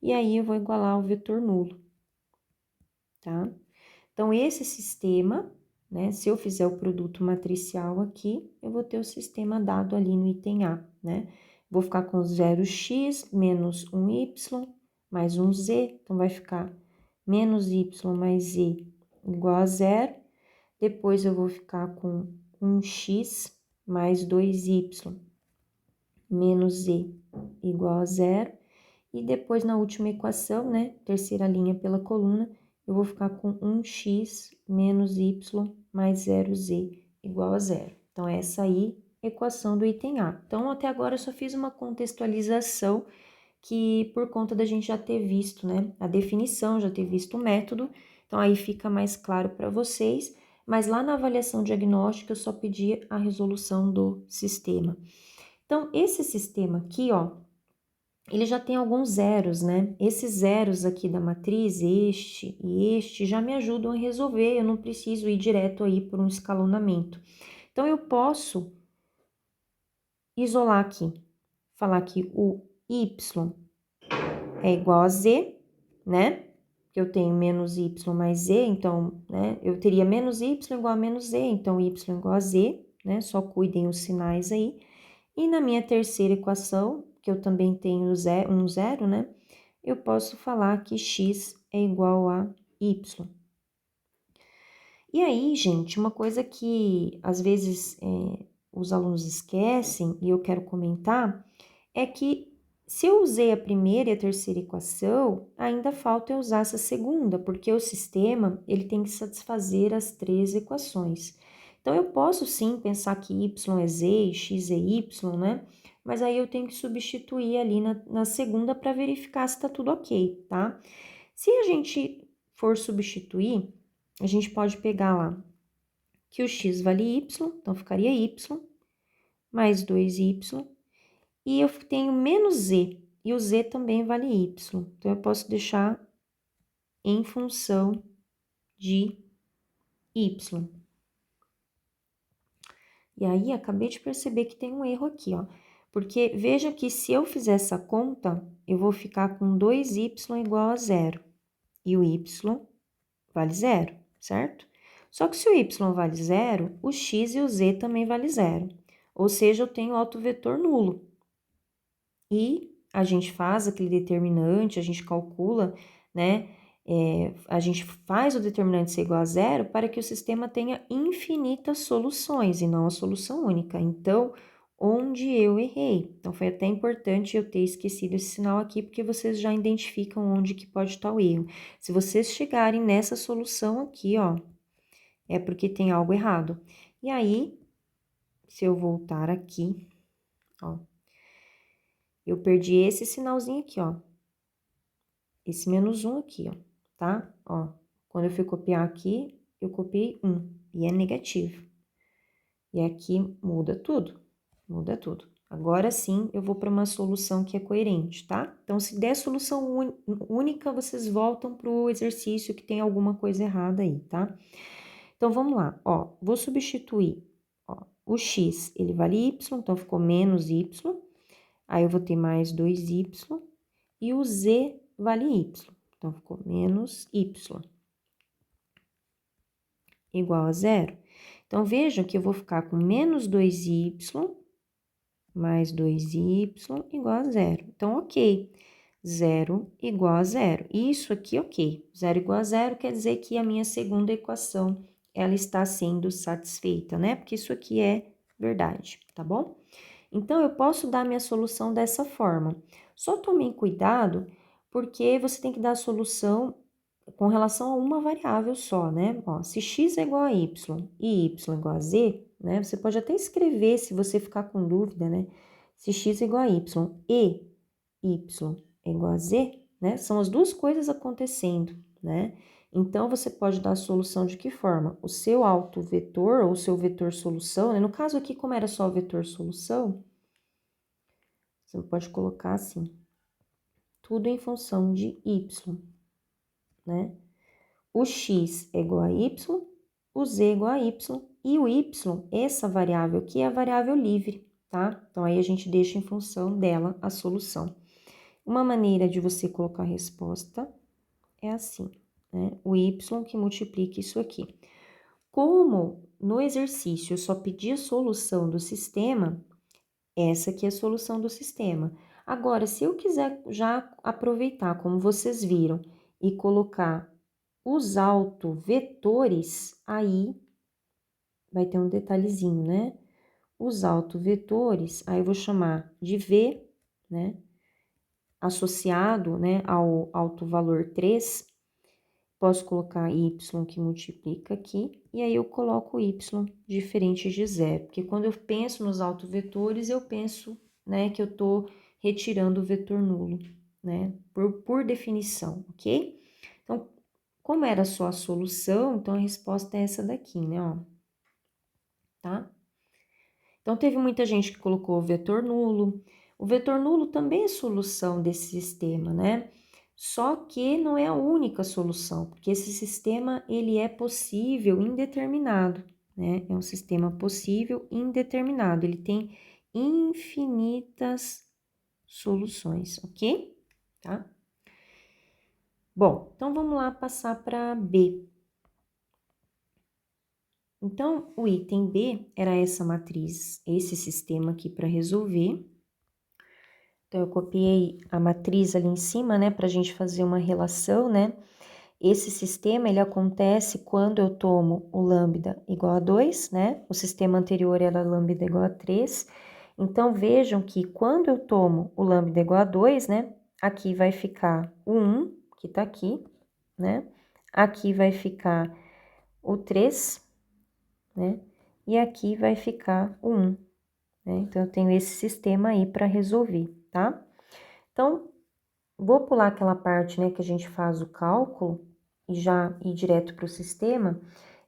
E aí, eu vou igualar o vetor nulo, tá? Então, esse sistema, né, se eu fizer o produto matricial aqui, eu vou ter o sistema dado ali no item A, né? Vou ficar com 0x menos 1y mais 1z, então vai ficar menos y mais z igual a 0. Depois, eu vou ficar com 1x mais 2y menos z igual a 0. E depois, na última equação, né, terceira linha pela coluna, eu vou ficar com 1x menos y mais 0z igual a 0. Então, essa aí é a equação do item A. Então, até agora eu só fiz uma contextualização que, por conta da gente já ter visto, né, a definição, já ter visto o método, então aí fica mais claro para vocês, mas lá na avaliação diagnóstica eu só pedi a resolução do sistema. Então, esse sistema aqui, ó, ele já tem alguns zeros, né? Esses zeros aqui da matriz, este e este, já me ajudam a resolver, eu não preciso ir direto aí por um escalonamento. Então, eu posso isolar aqui, falar que o y é igual a z, né? Que eu tenho menos y mais z, então, né? Eu teria menos y igual a menos z, então y igual a z, né? Só cuidem os sinais aí. E na minha terceira equação, que eu também tenho um zero, né? Eu posso falar que x é igual a y. E aí, gente, uma coisa que às vezes os alunos esquecem, e eu quero comentar, é que se eu usei a primeira e a terceira equação, ainda falta eu usar essa segunda, porque o sistema ele tem que satisfazer as três equações. Então, eu posso sim pensar que y é z e x é y, né? Mas aí eu tenho que substituir ali na segunda para verificar se está tudo ok, tá? Se a gente for substituir, a gente pode pegar lá que o x vale y, então ficaria y, mais 2y, e eu tenho menos z, e o z também vale y. Então, eu posso deixar em função de y. E aí, acabei de perceber que tem um erro aqui, ó. Porque veja que se eu fizer essa conta, eu vou ficar com 2y igual a zero. E o y vale zero, certo? Só que se o y vale zero, o x e o z também vale zero. Ou seja, eu tenho autovetor nulo. E a gente faz aquele determinante, a gente calcula, né? A gente faz o determinante ser igual a zero para que o sistema tenha infinitas soluções e não a solução única. Então, onde eu errei? Então, foi até importante eu ter esquecido esse sinal aqui, porque vocês já identificam onde que pode estar o erro. Se vocês chegarem nessa solução aqui, ó, é porque tem algo errado. E aí, se eu voltar aqui, ó, eu perdi esse sinalzinho aqui, ó. Esse menos 1 aqui, ó, tá? Ó, quando eu fui copiar aqui, eu copiei 1 e é negativo. E aqui muda tudo, muda tudo. Agora sim, eu vou para uma solução que é coerente, tá? Então, se der solução única, vocês voltam para o exercício que tem alguma coisa errada aí, tá? Então, vamos lá, ó, vou substituir, ó, o x, ele vale y, então ficou menos y, aí eu vou ter mais 2y, e o z vale y, então ficou menos y, igual a zero. Então, vejam que eu vou ficar com menos 2y mais 2y igual a zero. Então, ok, zero igual a zero. Isso aqui, ok. Zero igual a zero quer dizer que a minha segunda equação, ela está sendo satisfeita, né? Porque isso aqui é verdade, tá bom? Então, eu posso dar minha solução dessa forma. Só tomem cuidado, porque você tem que dar a solução com relação a uma variável só, né? Ó, se x é igual a y e y é igual a z, né? Você pode até escrever, se você ficar com dúvida, né? Se x é igual a y e y é igual a z, né? São as duas coisas acontecendo, né? Então, você pode dar a solução de que forma? O seu autovetor ou o seu vetor solução, né? No caso aqui, como era só o vetor solução, você pode colocar assim, tudo em função de y, né? O x é igual a y, o z é igual a y, e o y, essa variável aqui é a variável livre, tá? Então, aí a gente deixa em função dela a solução. Uma maneira de você colocar a resposta é assim, né? O y que multiplica isso aqui. Como no exercício eu só pedi a solução do sistema, essa aqui é a solução do sistema. Agora, se eu quiser já aproveitar, como vocês viram, e colocar os autovetores, aí vai ter um detalhezinho, né? Os autovetores, aí eu vou chamar de V, né? Associado, né, ao autovalor 3, posso colocar y que multiplica aqui, e aí eu coloco y diferente de zero, porque quando eu penso nos autovetores, eu penso, né, que eu tô retirando o vetor nulo, né, por definição, ok? Então, como era só a solução, então a resposta é essa daqui, né, ó, tá? Então, teve muita gente que colocou o vetor nulo. O vetor nulo também é solução desse sistema, né? Só que não é a única solução, porque esse sistema, ele é possível indeterminado, né? É um sistema possível indeterminado, ele tem infinitas soluções, ok? Tá? Bom, então vamos lá passar para B. Então, o item B era essa matriz, esse sistema aqui para resolver. Então, eu copiei a matriz ali em cima, né, para a gente fazer uma relação, né? esse sistema, ele acontece quando eu tomo o lambda igual a 2, né? O sistema anterior era lambda igual a 3. Então, vejam que quando eu tomo o lambda igual a 2, né? Aqui vai ficar o 1, que tá aqui, né? Aqui vai ficar o 3, né? E aqui vai ficar o 1, né? Então, eu tenho esse sistema aí para resolver, tá? Então, vou pular aquela parte, né, que a gente faz o cálculo e já ir direto para o sistema.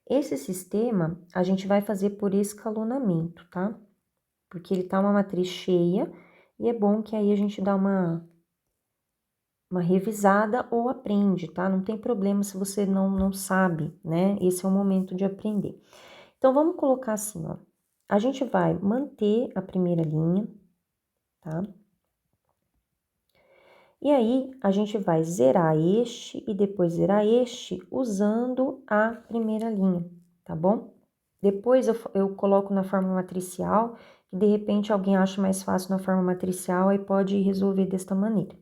Esse sistema, a gente vai fazer por escalonamento, tá? Porque ele tá uma matriz cheia e é bom que aí a gente dá uma revisada ou aprende, tá? Não tem problema se você não sabe, né? Esse é o momento de aprender. Então, vamos colocar assim, ó. A gente vai manter a primeira linha, tá? E aí, a gente vai zerar este e depois zerar este usando a primeira linha, tá bom? Depois eu coloco na forma matricial, e de repente alguém acha mais fácil na forma matricial, aí pode resolver desta maneira.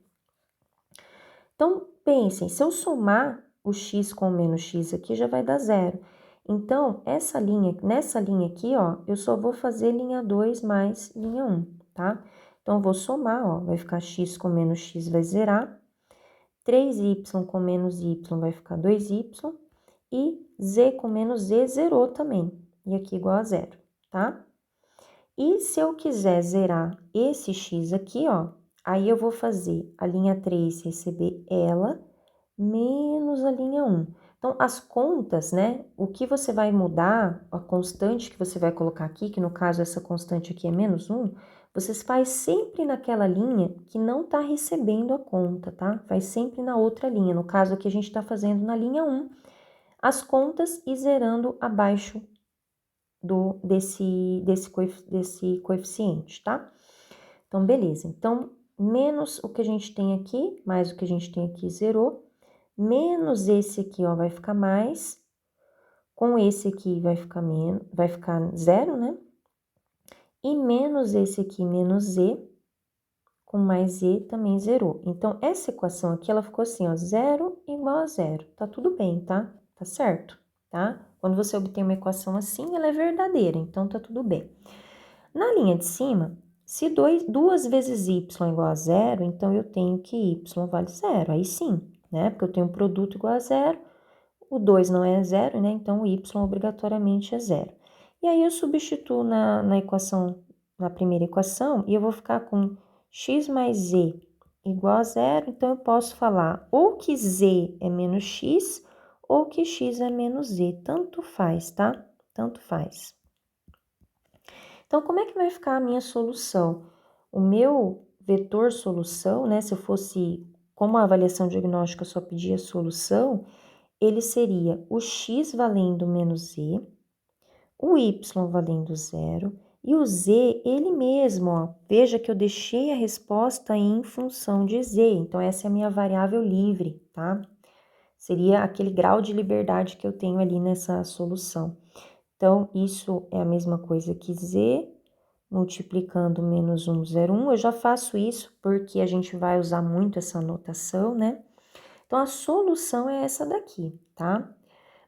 Então, pensem, se eu somar o x com o menos x aqui, já vai dar zero. Então, nessa linha aqui, ó, eu só vou fazer linha 2 mais linha 1, tá? Então, eu vou somar, ó, vai ficar x com menos x vai zerar, 3y com menos y vai ficar 2y, e z com menos z zerou também, e aqui igual a zero, tá? E se eu quiser zerar esse x aqui, ó, aí eu vou fazer a linha 3 receber ela, menos a linha 1. Então, as contas, né, o que você vai mudar, a constante que você vai colocar aqui, que no caso essa constante aqui é menos 1, você faz sempre naquela linha que não tá recebendo a conta, tá? Faz sempre na outra linha. No caso aqui a gente tá fazendo na linha 1 as contas e zerando abaixo desse coeficiente, tá? Então, beleza. Então, menos o que a gente tem aqui, mais o que a gente tem aqui, zerou. Menos esse aqui, ó, vai ficar mais. Com esse aqui vai ficar menos, vai ficar zero, né? E menos esse aqui, menos z, com mais z também zerou. Então, essa equação aqui, ela ficou assim, ó, zero igual a zero. Tá tudo bem, tá? Tá certo, tá? Quando você obtém uma equação assim, ela é verdadeira, então tá tudo bem. Na linha de cima, se 2 vezes y é igual a zero, então eu tenho que y vale zero, aí sim, né? Porque eu tenho um produto igual a zero, o 2 não é zero, né? Então o y obrigatoriamente é zero. E aí eu substituo na equação, na primeira equação, e eu vou ficar com x mais z igual a zero, então eu posso falar ou que z é menos x, ou que x é menos z, tanto faz, tá? Tanto faz. Então, como é que vai ficar a minha solução? O meu vetor solução, né, se eu fosse, como a avaliação diagnóstica só pedia solução, ele seria o x valendo menos z, o y valendo zero, e o z, ele mesmo, ó, veja que eu deixei a resposta em função de z, então essa é a minha variável livre, tá? Seria aquele grau de liberdade que eu tenho ali nessa solução. Então, isso é a mesma coisa que z multiplicando menos 1, 0, 1. Eu já faço isso porque a gente vai usar muito essa notação, né? Então, a solução é essa daqui, tá?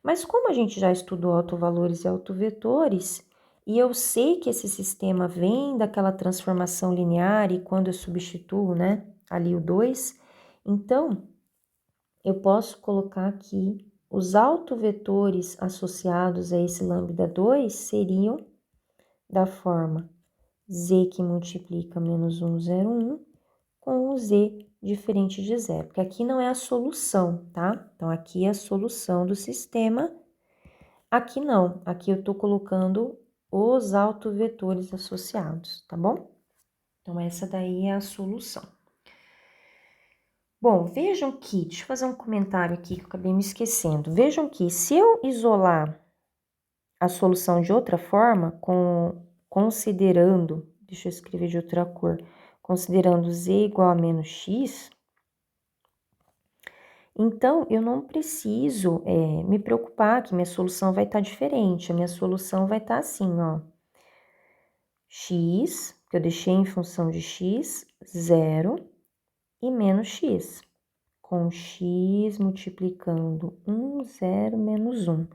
Mas como a gente já estudou autovalores e autovetores, e eu sei que esse sistema vem daquela transformação linear e quando eu substituo, né, ali o 2, então, eu posso colocar aqui os autovetores associados a esse lambda 2 seriam da forma z que multiplica menos 1, 0, 1, com o z diferente de zero, porque aqui não é a solução, tá? Então, aqui é a solução do sistema, aqui não, aqui eu tô colocando os autovetores associados, tá bom? Então, essa daí é a solução. Bom, vejam que, deixa eu fazer um comentário aqui que eu acabei me esquecendo. Vejam que se eu isolar a solução de outra forma, considerando, deixa eu escrever de outra cor, considerando z igual a menos x, então eu não preciso me preocupar que minha solução vai estar diferente. A minha solução vai estar assim, ó, x, que eu deixei em função de x, zero, e menos x. com x multiplicando 1, 0, menos 1.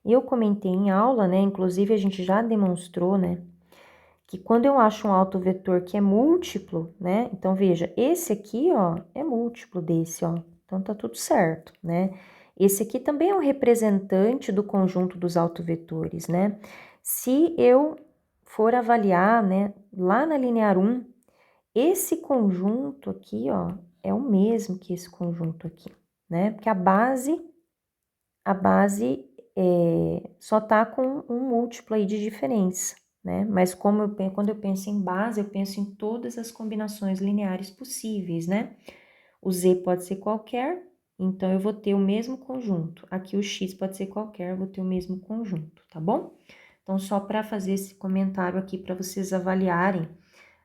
Eu comentei em aula, né, inclusive a gente já demonstrou, né, que quando eu acho um autovetor que é múltiplo, né, então veja, esse aqui, ó, é múltiplo desse, ó, então tá tudo certo, né. Esse aqui também é um representante do conjunto dos autovetores, né. Se eu for avaliar, né, lá na linear 1, esse conjunto aqui, ó, é o mesmo que esse conjunto aqui, né? Porque a base só tá com um múltiplo aí de diferença, né? Mas quando eu penso em base, eu penso em todas as combinações lineares possíveis, né? O z pode ser qualquer, então eu vou ter o mesmo conjunto. Aqui o x pode ser qualquer, eu vou ter o mesmo conjunto, tá bom? Então, só para fazer esse comentário aqui para vocês avaliarem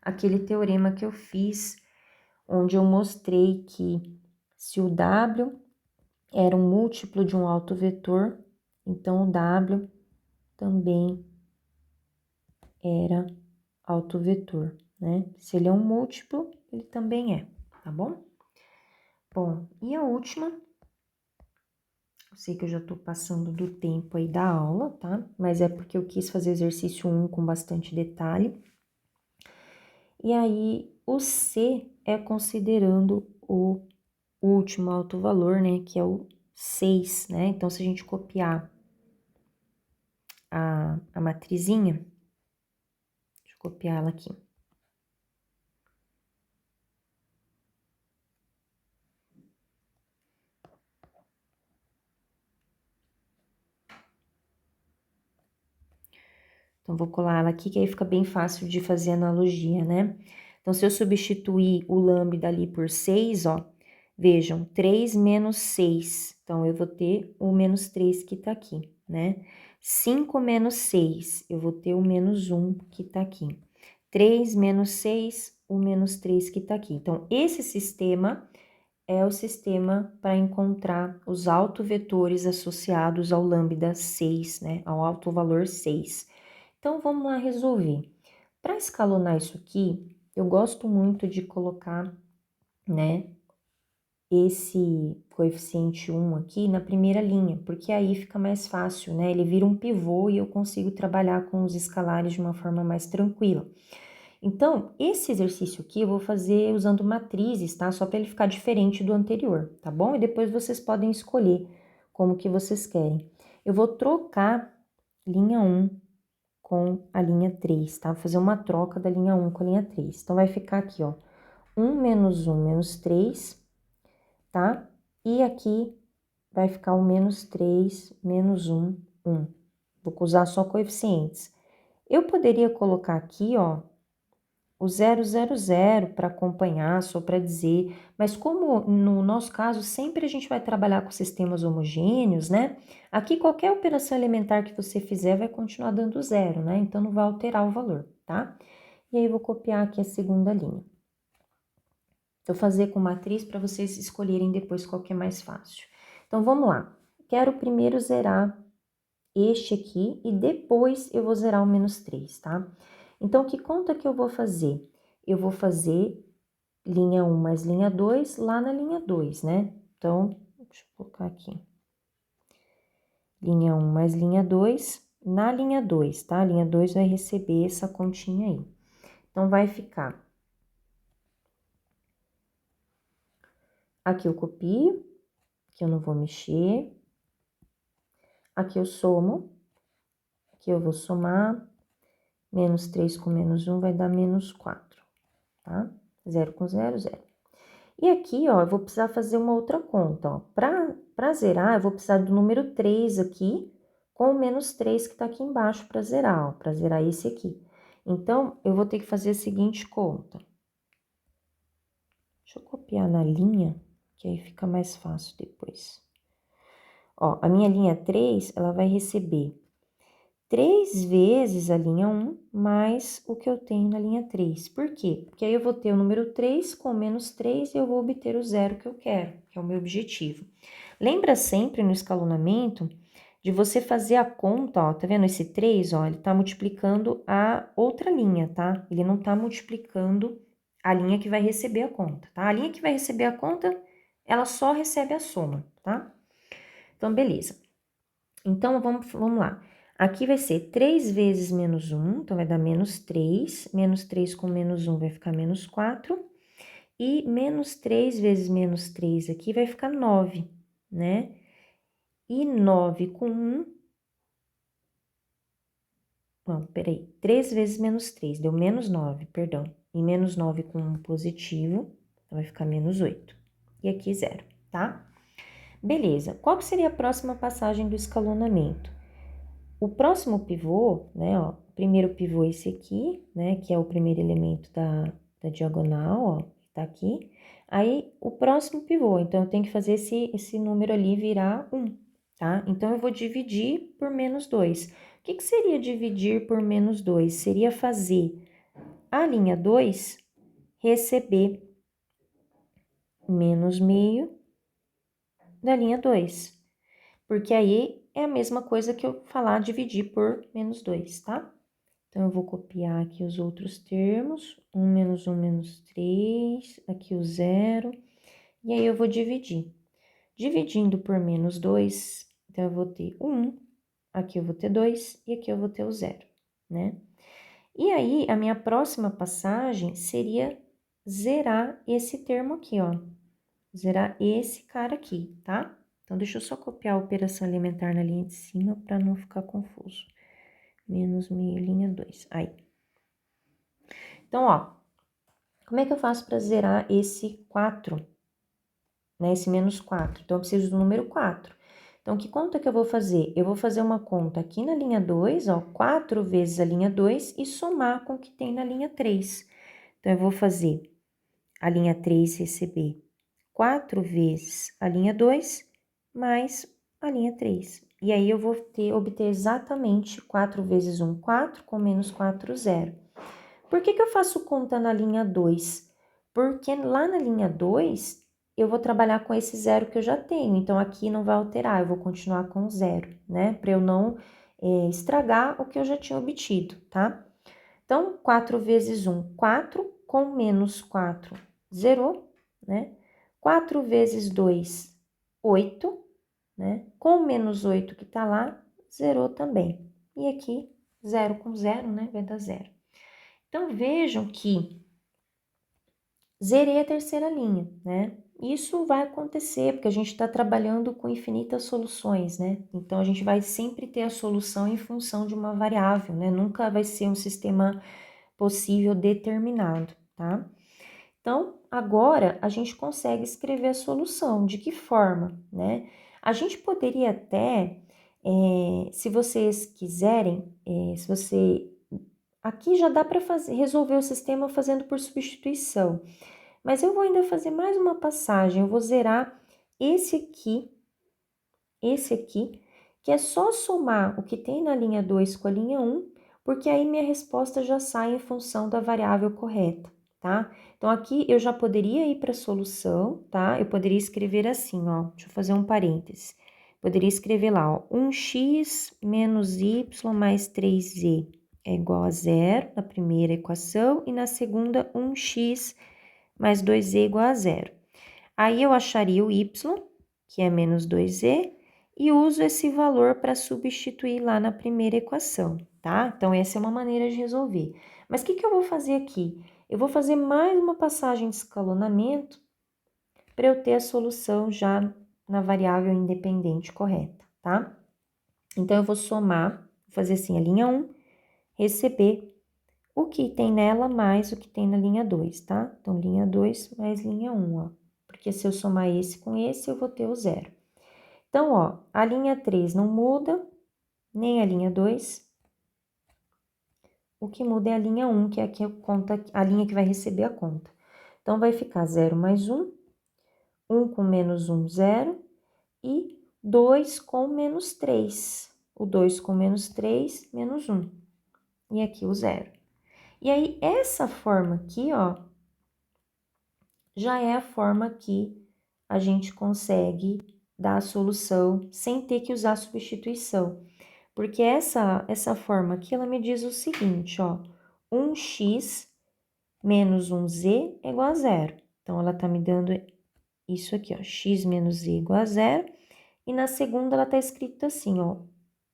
aquele teorema que eu fiz, onde eu mostrei que se o W era um múltiplo de um autovetor, então o W também era autovetor, né? Se ele é um múltiplo, ele também é, tá bom? Bom, e a última, eu sei que eu já tô passando do tempo aí da aula, tá? Mas é porque eu quis fazer exercício 1 com bastante detalhe. E aí, o C é considerando o último autovalor, né, que é o 6, né? Então, se a gente copiar a matrizinha, deixa eu copiar ela aqui. Então, vou colar ela aqui, que aí fica bem fácil de fazer analogia, né? Então, se eu substituir o lambda ali por 6, ó, vejam, 3 menos 6. Então, eu vou ter o menos 3 que tá aqui, né? 5 menos 6, eu vou ter o menos 1 que tá aqui. 3 menos 6, o menos 3 que tá aqui. Então, esse sistema é o sistema para encontrar os autovetores associados ao lambda 6, né? Ao autovalor 6. Então, vamos lá resolver. Para escalonar isso aqui, eu gosto muito de colocar, né, esse coeficiente 1 aqui na primeira linha, porque aí fica mais fácil, né? Ele vira um pivô e eu consigo trabalhar com os escalares de uma forma mais tranquila. Então, esse exercício aqui eu vou fazer usando matrizes, tá? Só para ele ficar diferente do anterior, tá bom? E depois vocês podem escolher como que vocês querem. Eu vou trocar linha 1 com a linha 3, tá? Vou fazer uma troca da linha 1 com a linha 3. Então, vai ficar aqui, ó, 1 menos 1 menos 3, tá? E aqui vai ficar o menos 3 menos 1, 1. Vou usar só coeficientes. Eu poderia colocar aqui, ó, o 000 para acompanhar, só para dizer, mas como no nosso caso sempre a gente vai trabalhar com sistemas homogêneos, né? Aqui qualquer operação elementar que você fizer vai continuar dando 0, né? Então não vai alterar o valor, tá? E aí vou copiar aqui a segunda linha. Vou fazer com matriz para vocês escolherem depois qual que é mais fácil. Então vamos lá. Quero primeiro zerar este aqui e depois eu vou zerar o menos 3, tá? Então, que conta que eu vou fazer? Eu vou fazer linha 1 mais linha 2 lá na linha 2, né? Então, deixa eu colocar aqui. Linha 1 mais linha 2 na linha 2, tá? A linha 2 vai receber essa continha aí. Então, vai ficar. Aqui eu copio, que eu não vou mexer. Aqui eu somo, aqui eu vou somar. Menos 3 com menos 1 vai dar menos 4, tá? 0 com 0, 0. E aqui, ó, eu vou precisar fazer uma outra conta, ó. Para zerar, eu vou precisar do número 3 aqui, com o menos 3 que tá aqui embaixo para zerar, ó, para zerar esse aqui. Então, eu vou ter que fazer a seguinte conta. Deixa eu copiar na linha, que aí fica mais fácil depois. Ó, a minha linha 3, ela vai receber 3 vezes a linha 1 mais o que eu tenho na linha 3. Por quê? Porque aí eu vou ter o número 3 com menos 3 e eu vou obter o zero que eu quero, que é o meu objetivo. Lembra sempre no escalonamento de você fazer a conta, ó, tá vendo esse 3, ó, ele tá multiplicando a outra linha, tá? Ele não tá multiplicando a linha que vai receber a conta, tá? A linha que vai receber a conta ela só recebe a soma, tá? Então, beleza. Então, vamos lá. Aqui vai ser 3 vezes menos 1, então vai dar menos 3. Menos 3 com menos 1 vai ficar menos 4. E menos 3 vezes menos 3 aqui vai ficar 9, né? E 9 com 1... Não, peraí. 3 vezes menos 3, deu menos 9, perdão. E menos 9 com 1 positivo, então vai ficar menos 8. E aqui 0, tá? Beleza. Qual que seria a próxima passagem do escalonamento? O próximo pivô, né, ó, o primeiro pivô é esse aqui, né, que é o primeiro elemento da diagonal, ó, que tá aqui. Aí, o próximo pivô, então, eu tenho que fazer esse número ali virar 1, tá? Então, eu vou dividir por menos 2. O que seria dividir por menos 2? Seria fazer a linha 2 receber menos meio da linha 2. Porque aí é a mesma coisa que eu falar dividir por menos 2, tá? Então, eu vou copiar aqui os outros termos, 1 menos 1 menos 3, aqui o 0, e aí eu vou dividir. Dividindo por menos 2, então eu vou ter 1, aqui eu vou ter 2 e aqui eu vou ter o 0, né? E aí, a minha próxima passagem seria zerar esse termo aqui, ó. Zerar esse cara aqui, tá? Então, deixa eu só copiar a operação elementar na linha de cima para não ficar confuso. Menos meio, linha 2, aí. Então, ó, como é que eu faço para zerar esse 4, né? Esse menos 4. Então, eu preciso do número 4. Então, que conta que eu vou fazer? Eu vou fazer uma conta aqui na linha 2, ó, 4 vezes a linha 2 e somar com o que tem na linha 3. Então, eu vou fazer a linha 3 receber 4 vezes a linha 2 mais a linha 3. E aí, eu vou obter exatamente 4 vezes 1, 4, com menos 4, 0. Por que eu faço conta na linha 2? Porque lá na linha 2, eu vou trabalhar com esse 0 que eu já tenho. Então, aqui não vai alterar, eu vou continuar com o 0, né? Para eu não estragar o que eu já tinha obtido, tá? Então, 4 vezes 1, 4, com menos 4, zerou, né? 4 vezes 2, 8, né? Com menos 8 que tá lá, zerou também. E aqui, 0 com 0, né? Vai dar 0. Então, vejam que zerei a terceira linha, né? Isso vai acontecer, porque a gente está trabalhando com infinitas soluções, né? Então, a gente vai sempre ter a solução em função de uma variável, né? Nunca vai ser um sistema possível determinado, tá? Então, agora, a gente consegue escrever a solução. De que forma, né? A gente poderia até, se vocês quiserem, se você... Aqui já dá para resolver o sistema fazendo por substituição. Mas eu vou ainda fazer mais uma passagem. Eu vou zerar esse aqui, que é só somar o que tem na linha 2 com a linha 1, porque aí minha resposta já sai em função da variável correta, tá? Então, aqui eu já poderia ir para a solução, tá? Eu poderia escrever assim, ó. Deixa eu fazer um parêntese. Poderia escrever lá, ó. 1x menos y mais 3z é igual a 0 na primeira equação e na segunda 1x mais 2z igual a 0. Aí eu acharia o y, que é menos 2z, e uso esse valor para substituir lá na primeira equação, tá? Então, essa é uma maneira de resolver. Mas o que eu vou fazer aqui? Eu vou fazer mais uma passagem de escalonamento para eu ter a solução já na variável independente correta, tá? Então, eu vou somar, vou fazer assim, a linha 1, receber o que tem nela mais o que tem na linha 2, tá? Então, linha 2 mais linha 1, ó. Porque se eu somar esse com esse, eu vou ter o 0. Então, ó, a linha 3 não muda, nem a linha 2. O que muda é a linha 1, que é a linha que vai receber a conta. Então, vai ficar 0 mais 1, 1 com menos 1, 0, e 2 com menos 3. O 2 com menos 3, menos 1. E aqui o 0. E aí, essa forma aqui, ó, já é a forma que a gente consegue dar a solução sem ter que usar substituição. Porque essa forma aqui, ela me diz o seguinte, ó, 1x menos 1z é igual a 0. Então, ela tá me dando isso aqui, ó, x menos z igual a zero. E na segunda ela tá escrita assim, ó,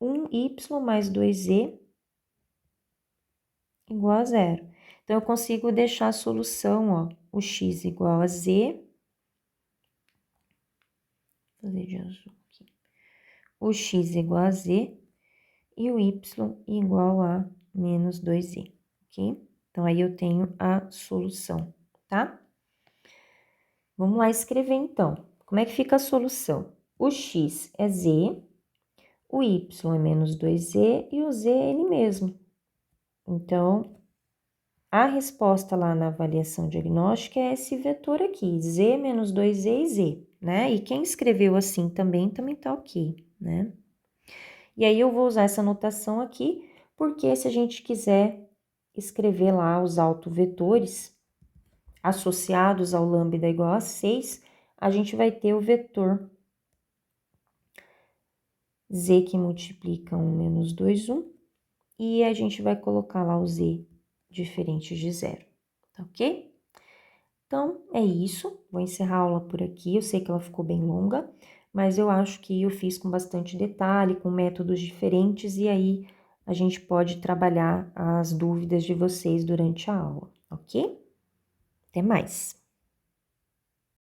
1y mais 2z igual a zero. Então, eu consigo deixar a solução, ó, o x igual a z. Vou fazer de azul aqui. O x igual a z e o y igual a menos 2z, ok? Então, aí eu tenho a solução, tá? Vamos lá escrever, então. Como é que fica a solução? O x é z, o y é menos 2z e o z é ele mesmo. Então, a resposta lá na avaliação diagnóstica é esse vetor aqui, z menos 2z e z, né? E quem escreveu assim também tá ok, né? E aí eu vou usar essa notação aqui, porque se a gente quiser escrever lá os autovetores associados ao lambda igual a 6, a gente vai ter o vetor z que multiplica 1 menos 2, 1, e a gente vai colocar lá o z diferente de zero, tá ok? Então, é isso. Vou encerrar a aula por aqui. Eu sei que ela ficou bem longa, mas eu acho que eu fiz com bastante detalhe, com métodos diferentes, e aí a gente pode trabalhar as dúvidas de vocês durante a aula, ok? Até mais!